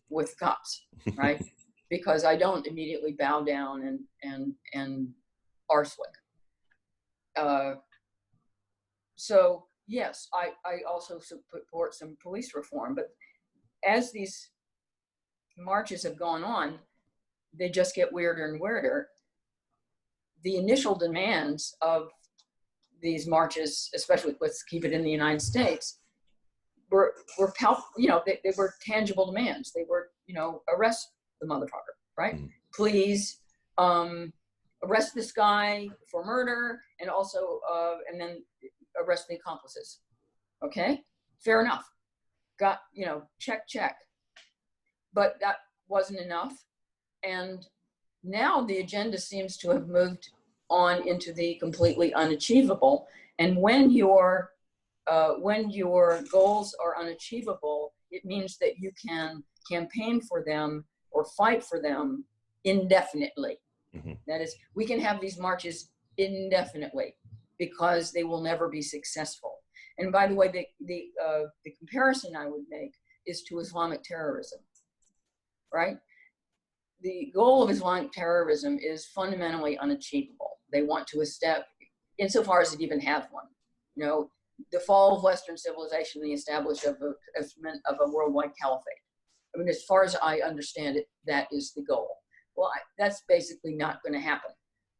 with cops, right? Because I don't immediately bow down and arse lick. So yes, I also support some police reform, but as these marches have gone on, they just get weirder and weirder. The initial demands of these marches, especially let's keep it in the United States, were they were tangible demands. They were, arrest the motherfucker, right? Please arrest this guy for murder, and also and then arrest the accomplices. Okay, fair enough. Got, check. But that wasn't enough. And now the agenda seems to have moved on into the completely unachievable. And when your goals are unachievable, it means that you can campaign for them or fight for them indefinitely. That is, we can have these marches indefinitely because they will never be successful. And by the way, the comparison I would make is to Islamic terrorism, right? The goal of Islamic terrorism is fundamentally unachievable. They want to establish, insofar as it even have one, the fall of Western civilization, the establishment of a worldwide caliphate. I mean, as far as I understand it, that is the goal. Well, that's basically not going to happen.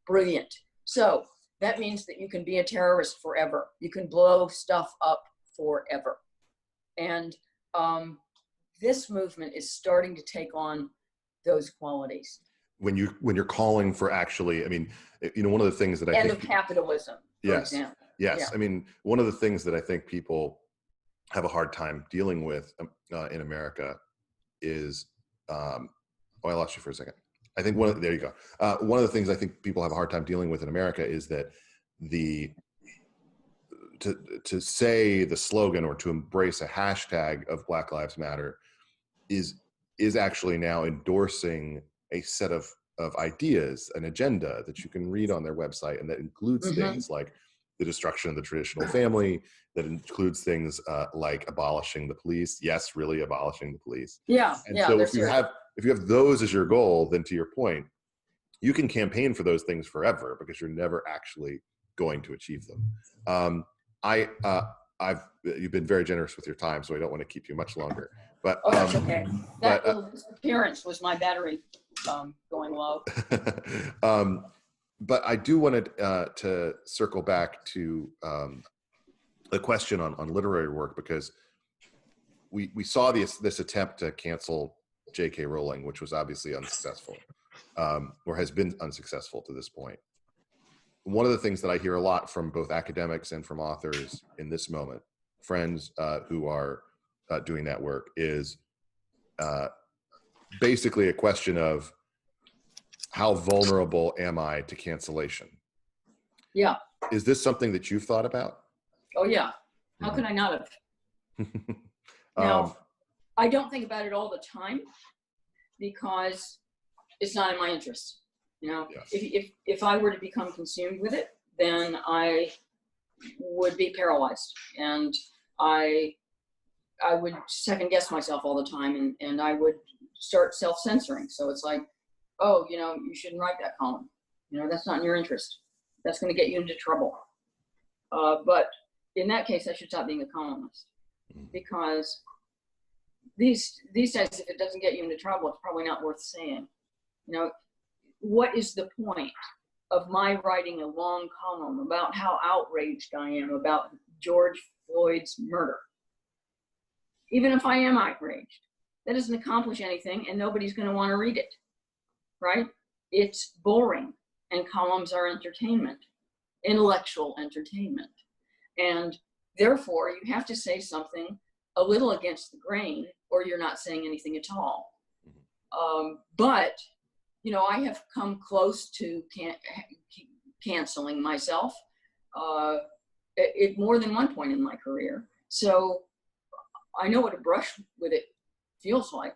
Brilliant. So that means that you can be a terrorist forever. You can blow stuff up forever. And this movement is starting to take on those qualities. When you're calling for actually, I mean, one of the things that I think... End of capitalism, for example. Yes. Yeah. I mean, one of the things that I think people have a hard time dealing with in America is, I lost you for a second. I think there you go. One of the things I think people have a hard time dealing with in America is that to say the slogan or to embrace a hashtag of Black Lives Matter is actually now endorsing a set of ideas, an agenda that you can read on their website, and that includes things like the destruction of the traditional family, that includes things like abolishing the police. Yes, really abolishing the police. Yeah. And so if you have those as your goal, then to your point, you can campaign for those things forever because you're never actually going to achieve them. You've been very generous with your time, so I don't want to keep you much longer. But that's okay. That little disappearance was my battery going low. But I do want to circle back to the question on literary work, because we saw this attempt to cancel J.K. Rowling, which was obviously unsuccessful, or has been unsuccessful to this point. One of the things that I hear a lot from both academics and from authors in this moment, friends who are doing that work, is basically a question of, how vulnerable am I to cancellation? Yeah. Is this something that you've thought about? Oh, yeah. How could I not have? Now, I don't think about it all the time because it's not in my interest. Yes. If I were to become consumed with it, then I would be paralyzed, and I would second guess myself all the time, and I would start self-censoring. So it's like, oh, you shouldn't write that column. That's not in your interest. That's going to get you into trouble. But in that case, I should stop being a columnist, because these days, if it doesn't get you into trouble, it's probably not worth saying. What is the point of my writing a long column about how outraged I am about George Floyd's murder? Even if I am outraged, that doesn't accomplish anything, and nobody's going to want to read it, right? It's boring, and columns are entertainment. intellectual entertainment. And therefore, you have to say something a little against the grain, or you're not saying anything at all. But, you know, I have come close to canceling myself at more than one point in my career. So I know what a brush with it feels like.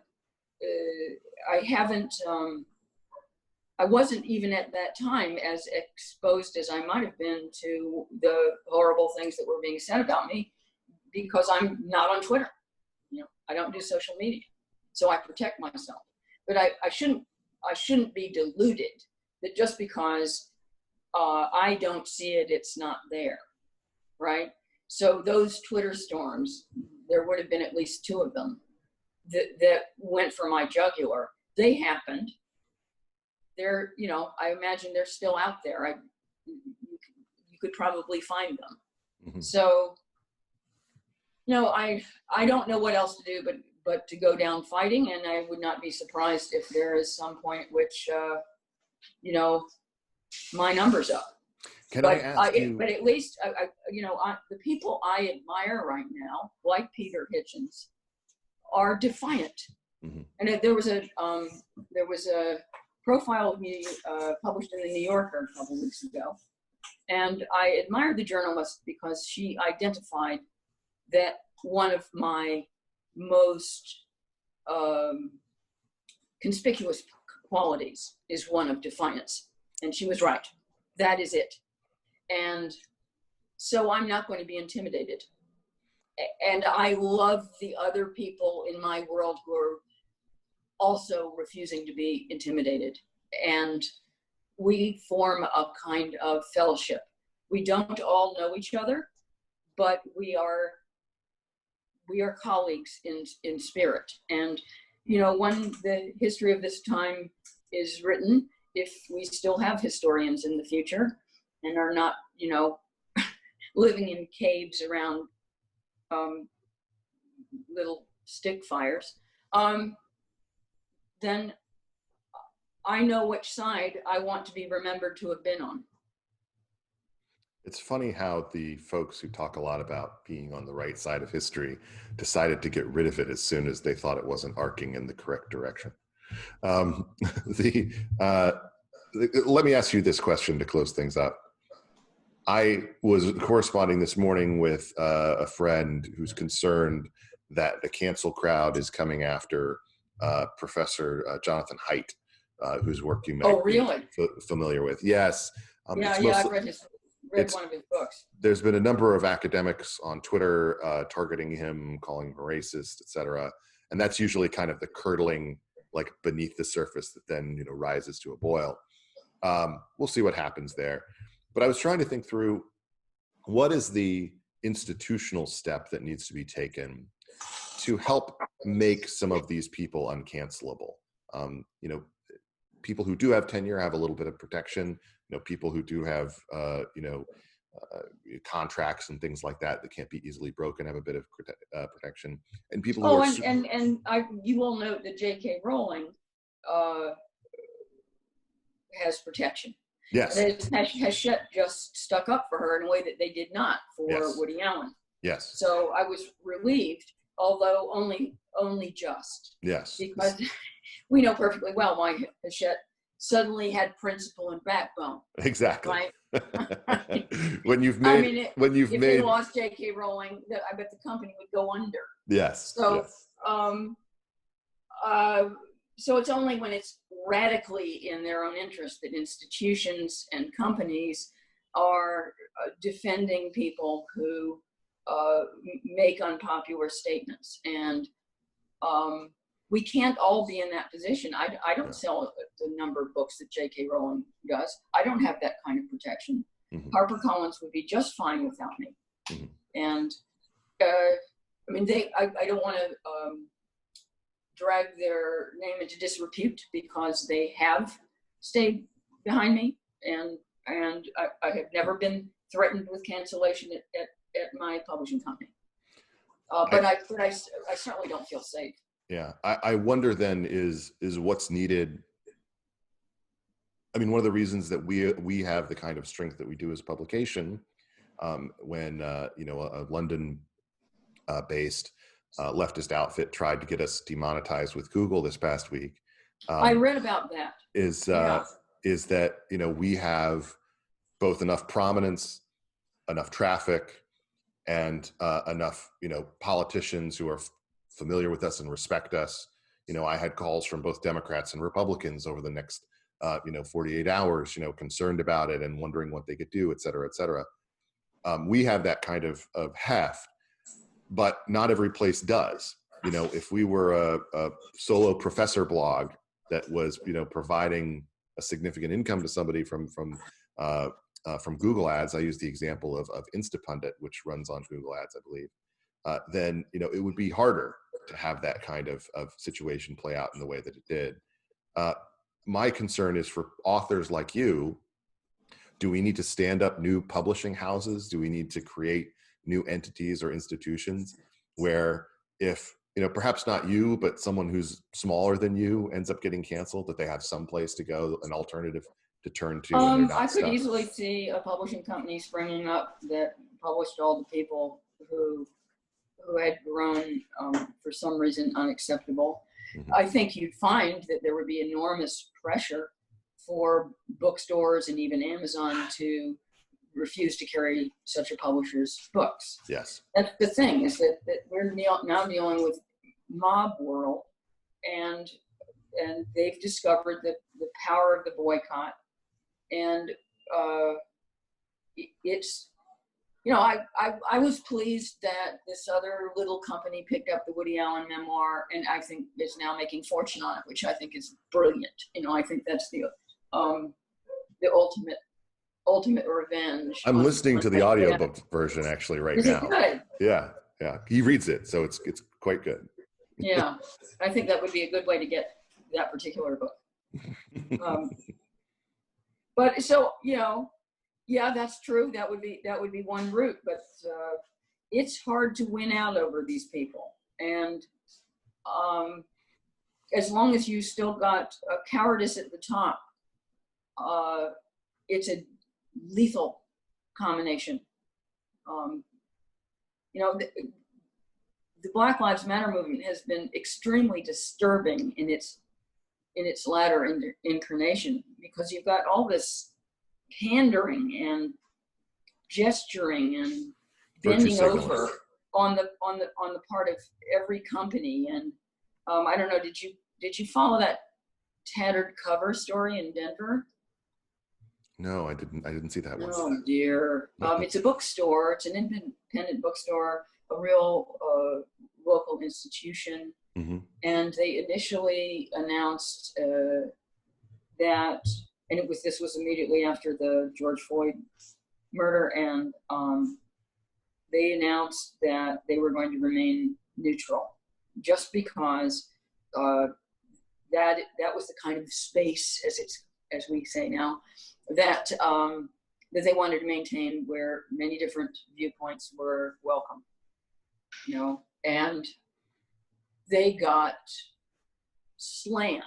I wasn't even at that time as exposed as I might have been to the horrible things that were being said about me, because I'm not on Twitter. You know, I don't do social media, so I protect myself. But I shouldn't be deluded that just because I don't see it, it's not there, right? So those Twitter storms, there would have been at least 2 of them that went for my jugular. They happened. They're, you know, I imagine they're still out there. You could probably find them. Mm-hmm. So, you know, I don't know what else to do but to go down fighting, and I would not be surprised if there is some point which, you know, my number's up. Can I ask you? But at least, you know, the people I admire right now, like Peter Hitchens, are defiant. Mm-hmm. And there was a profile of me published in the New Yorker a couple of weeks ago, and I admired the journalist because she identified that one of my most conspicuous qualities is one of defiance, and she was right. That is it. And so I'm not going to be intimidated. And I love the other people in my world who are also refusing to be intimidated. And we form a kind of fellowship. We don't all know each other, but we are colleagues in spirit. And, you know, when the history of this time is written, if we still have historians in the future and are not, you know, living in caves around little stick fires, then I know which side I want to be remembered to have been on. It's funny how the folks who talk a lot about being on the right side of history decided to get rid of it as soon as they thought it wasn't arcing in the correct direction. Let me ask you this question to close things up. I was corresponding this morning with a friend who's concerned that the cancel crowd is coming after Professor Jonathan Haidt, whose work you might be familiar with. Yes. I've read one of his books. There's been a number of academics on Twitter targeting him, calling him a racist, et cetera. And that's usually kind of the curdling, like beneath the surface that then, you know, rises to a boil. We'll see what happens there. But I was trying to think through what is the institutional step that needs to be taken to help make some of these people uncancelable. You know, people who do have tenure have a little bit of protection. You know, people who do have, contracts and things like that can't be easily broken have a bit of protection. And people who you will note that J.K. Rowling has protection. Yes. Hachette just stuck up for her in a way that they did not for Woody Allen. Yes. So I was relieved, although only just. Yes. Because we know perfectly well why Hachette suddenly had principle and backbone. Exactly. Right? If they lost J.K. Rowling, I bet the company would go under. Yes. So, so it's only when it's radically in their own interest that institutions and companies are defending people who make unpopular statements. And we can't all be in that position. I don't sell the number of books that J.K. Rowling does. I don't have that kind of protection. Mm-hmm. HarperCollins would be just fine without me. Mm-hmm. And I don't want to drag their name into disrepute because they have stayed behind me, and I have never been threatened with cancellation at my publishing company. But I certainly don't feel safe. Yeah, I wonder then is what's needed I mean, one of the reasons that we have the kind of strength that we do as a publication, when you know, a London based leftist outfit tried to get us demonetized with Google this past week. I read about that. Is that, you know, we have both enough prominence, enough traffic, and enough, you know, politicians who are familiar with us and respect us. You know, I had calls from both Democrats and Republicans over the next, you know, 48 hours, you know, concerned about it and wondering what they could do, et cetera, et cetera. We have that kind of heft, but not every place does. You know, if we were a solo professor blog that was, you know, providing a significant income to somebody from Google Ads, I use the example of Instapundit, which runs on Google Ads, I believe, then, you know, it would be harder to have that kind of situation play out in the way that it did. My concern is for authors like you. Do we need to stand up new publishing houses? Do we need to create new entities or institutions where, if, you know, perhaps not you, but someone who's smaller than you ends up getting canceled, that they have some place to go, an alternative to turn to? I could easily see a publishing company springing up that published all the people who had grown for some reason unacceptable. Mm-hmm. I think you'd find that there would be enormous pressure for bookstores and even Amazon to refuse to carry such a publisher's books. Yes. That's the thing, is that we're now dealing with mob world, and they've discovered the power of the boycott. And it's, you know, I was pleased that this other little company picked up the Woody Allen memoir, and I think is now making fortune on it, which I think is brilliant. You know, I think that's the ultimate revenge. I'm listening to the audiobook version actually right now. Is it good? Yeah. He reads it, so it's quite good. Yeah, I think that would be a good way to get that particular book. But so, you know, yeah, that's true. That would be one route, but it's hard to win out over these people. And as long as you still got a cowardice at the top, it's a lethal combination. You know, the Black Lives Matter movement has been extremely disturbing in its latter incarnation, because you've got all this pandering and gesturing and bending over on the part of every company. And I don't know, did you follow that tattered cover story in Denver? No, I didn't see that one. Oh dear. It's a bookstore. It's an independent bookstore, a real local institution. Mm-hmm. And they initially announced that, and this was immediately after the George Floyd murder, and they announced that they were going to remain neutral, just because that was the kind of space, as we say now, that they wanted to maintain, where many different viewpoints were welcome, you know, and they got slammed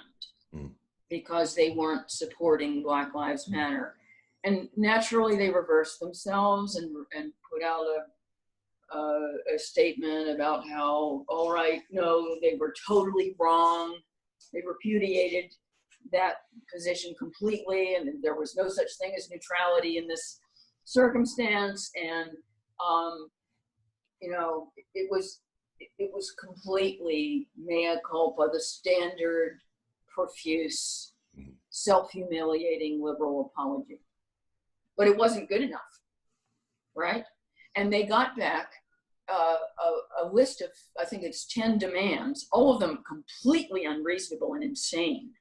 because they weren't supporting Black Lives Matter. And naturally they reversed themselves and put out a statement about how, all right, no, they were totally wrong. They repudiated that position completely, and there was no such thing as neutrality in this circumstance. And you know, it was completely mea culpa, the standard profuse, self-humiliating liberal apology. But it wasn't good enough, right? And they got back a list of, I think it's 10 demands, all of them completely unreasonable and insane,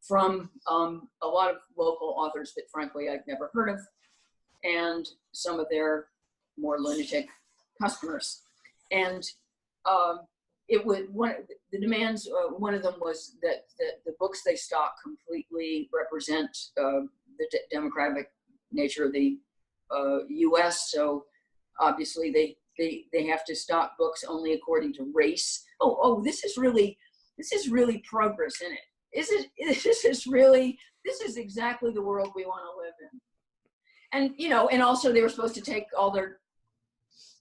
from a lot of local authors that frankly I've never heard of, and some of their more lunatic customers. And it would, the demands, one of them was that the books they stock completely represent the democratic nature of the U.S. So obviously they have to stock books only according to race. Oh, this is really progress, isn't it? This this is exactly the world we want to live in. And, you know, and also they were supposed to take all their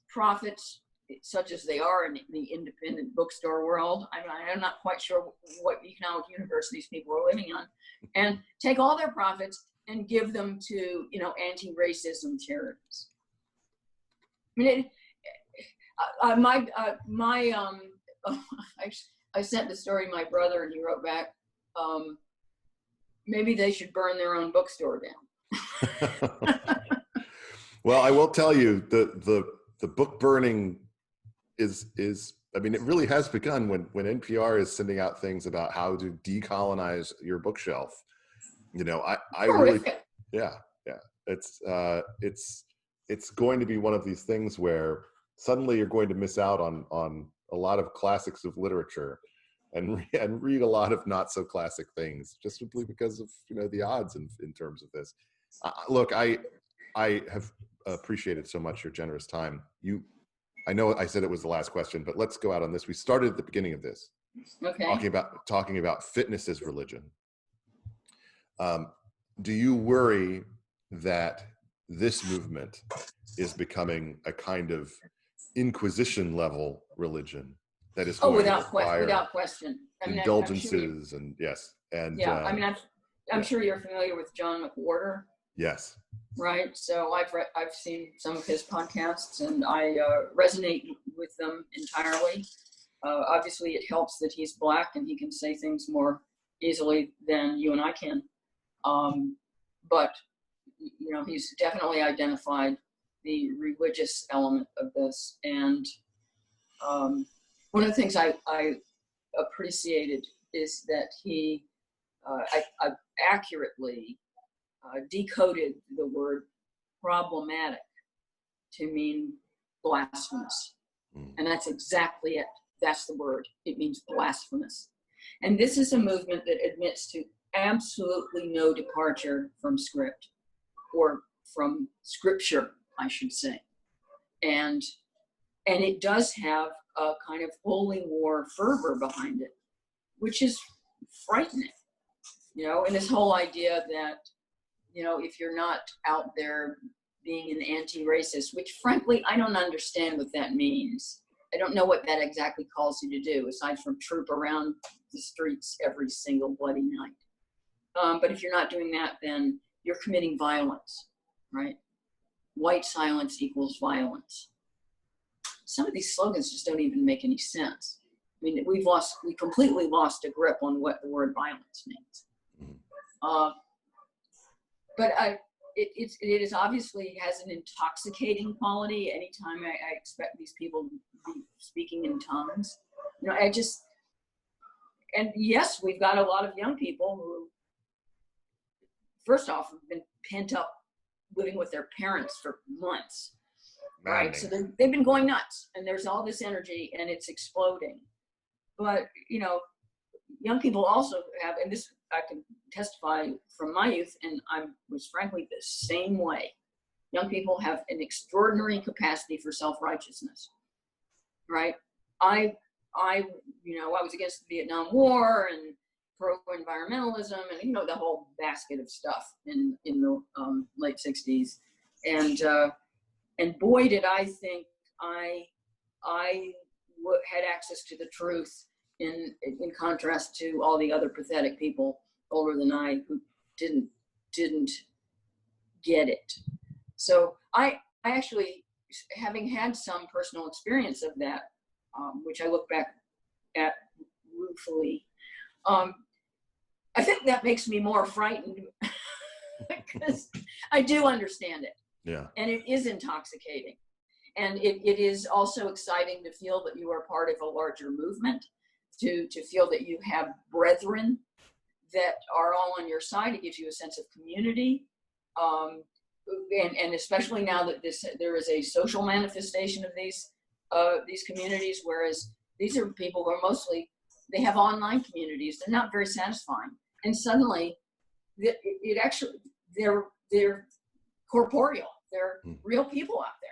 profits, such as they are in the independent bookstore world. I'm not quite sure what economic universe these people are living on, and take all their profits and give them to, you know, anti-racism charities. I mean, I sent the story to my brother, and he wrote back, maybe they should burn their own bookstore down. Well, I will tell you, the book burning is I mean, it really has begun when NPR is sending out things about how to decolonize your bookshelf. You know, I really, yeah. It's going to be one of these things where suddenly you're going to miss out on a lot of classics of literature and read a lot of not so classic things, just simply because of, you know, the odds in terms of this. Look, I have appreciated so much your generous time. I know I said it was the last question, but let's go out on this. We started at the beginning of this, okay, talking about fitness as religion. Do you worry that this movement is becoming a kind of Inquisition level religion that is going without question, I mean, indulgences and yes, and yeah, I mean, I'm sure you're familiar with John McWhorter. Yes. Right. So I've seen some of his podcasts, and I resonate with them entirely. Obviously, it helps that he's Black and he can say things more easily than you and I can. But you know, he's definitely identified the religious element of this, and one of the things I appreciated is that he I accurately decoded the word problematic to mean blasphemous. And that's exactly it. That's the word. It means blasphemous. And this is a movement that admits to absolutely no departure from script, or from scripture, I should say. And it does have a kind of holy war fervor behind it, which is frightening, you know, and this whole idea that, you know, if you're not out there being an anti-racist, which frankly, I don't understand what that means. I don't know what that exactly calls you to do, aside from troop around the streets every single bloody night. But if you're not doing that, then you're committing violence, right? White silence equals violence. Some of these slogans just don't even make any sense. I mean, we completely lost a grip on what the word violence means. But it is obviously has an intoxicating quality. Anytime I expect these people to be speaking in tongues, you know, and yes, we've got a lot of young people who, first off, have been pent up living with their parents for months, right? So they've been going nuts, and there's all this energy, and it's exploding. But, you know, young people also have, and this I can testify from my youth, and I was frankly the same way. Young people have an extraordinary capacity for self-righteousness, right? I was against the Vietnam War and pro-environmentalism, and, you know, the whole basket of stuff in the late 60s. And boy, did I think I had access to the truth in contrast to all the other pathetic people older than I who didn't get it. So I actually, having had some personal experience of that, which I look back at ruefully, I think that makes me more frightened because I do understand it. Yeah. And it is intoxicating. And it is also exciting to feel that you are part of a larger movement, to feel that you have brethren that are all on your side. It gives you a sense of community. And especially now that there is a social manifestation of these communities, whereas these are people who are mostly, they have online communities. They're not very satisfying. And suddenly they're corporeal. They're real people out there.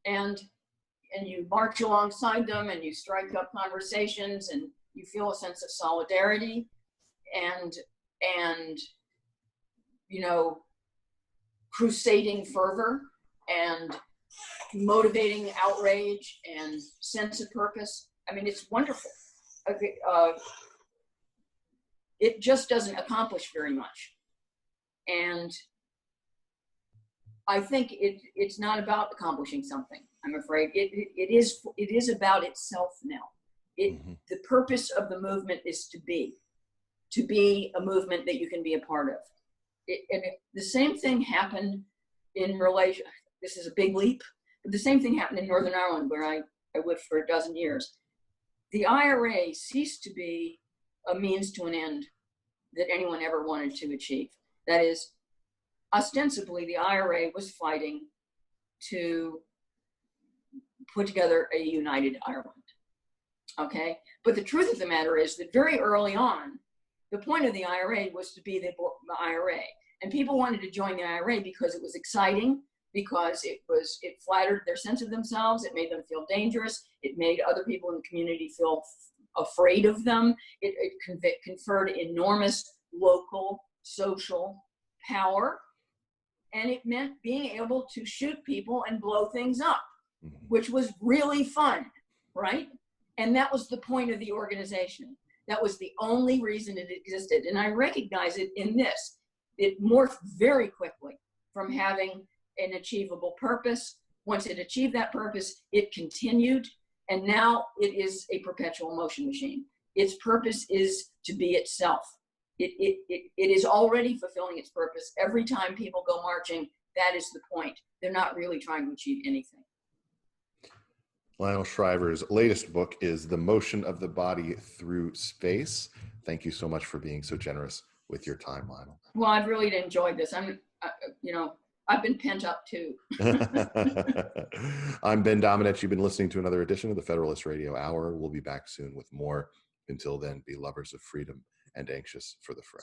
And you march alongside them, and you strike up conversations, and you feel a sense of solidarity. And you know, crusading fervor and motivating outrage and sense of purpose. I mean, it's wonderful. It just doesn't accomplish very much. And I think it's not about accomplishing something, I'm afraid. It is about itself now. The purpose of the movement is to be a movement that you can be a part of. The same thing happened in relation, this is a big leap, but the same thing happened in Northern Ireland, where I lived for 12 years. The IRA ceased to be a means to an end that anyone ever wanted to achieve. That is, ostensibly, the IRA was fighting to put together a united Ireland, okay? But the truth of the matter is that very early on, the point of the IRA was to be the IRA. And people wanted to join the IRA because it was exciting, because it flattered their sense of themselves, it made them feel dangerous, it made other people in the community feel afraid of them, it conferred enormous local social power, and it meant being able to shoot people and blow things up, which was really fun, right? And that was the point of the organization. That was the only reason it existed. And I recognize it in this. It morphed very quickly from having an achievable purpose. Once it achieved that purpose, it continued, and now it is a perpetual motion machine. Its purpose is to be itself. It is already fulfilling its purpose. Every time people go marching, that is the point. They're not really trying to achieve anything. Lionel Shriver's latest book is The Motion of the Body Through Space. Thank you so much for being so generous with your time, Lionel. Well, I've really enjoyed this. I've been pent up too. I'm Ben Domenech. You've been listening to another edition of the Federalist Radio Hour. We'll be back soon with more. Until then, be lovers of freedom and anxious for the fray.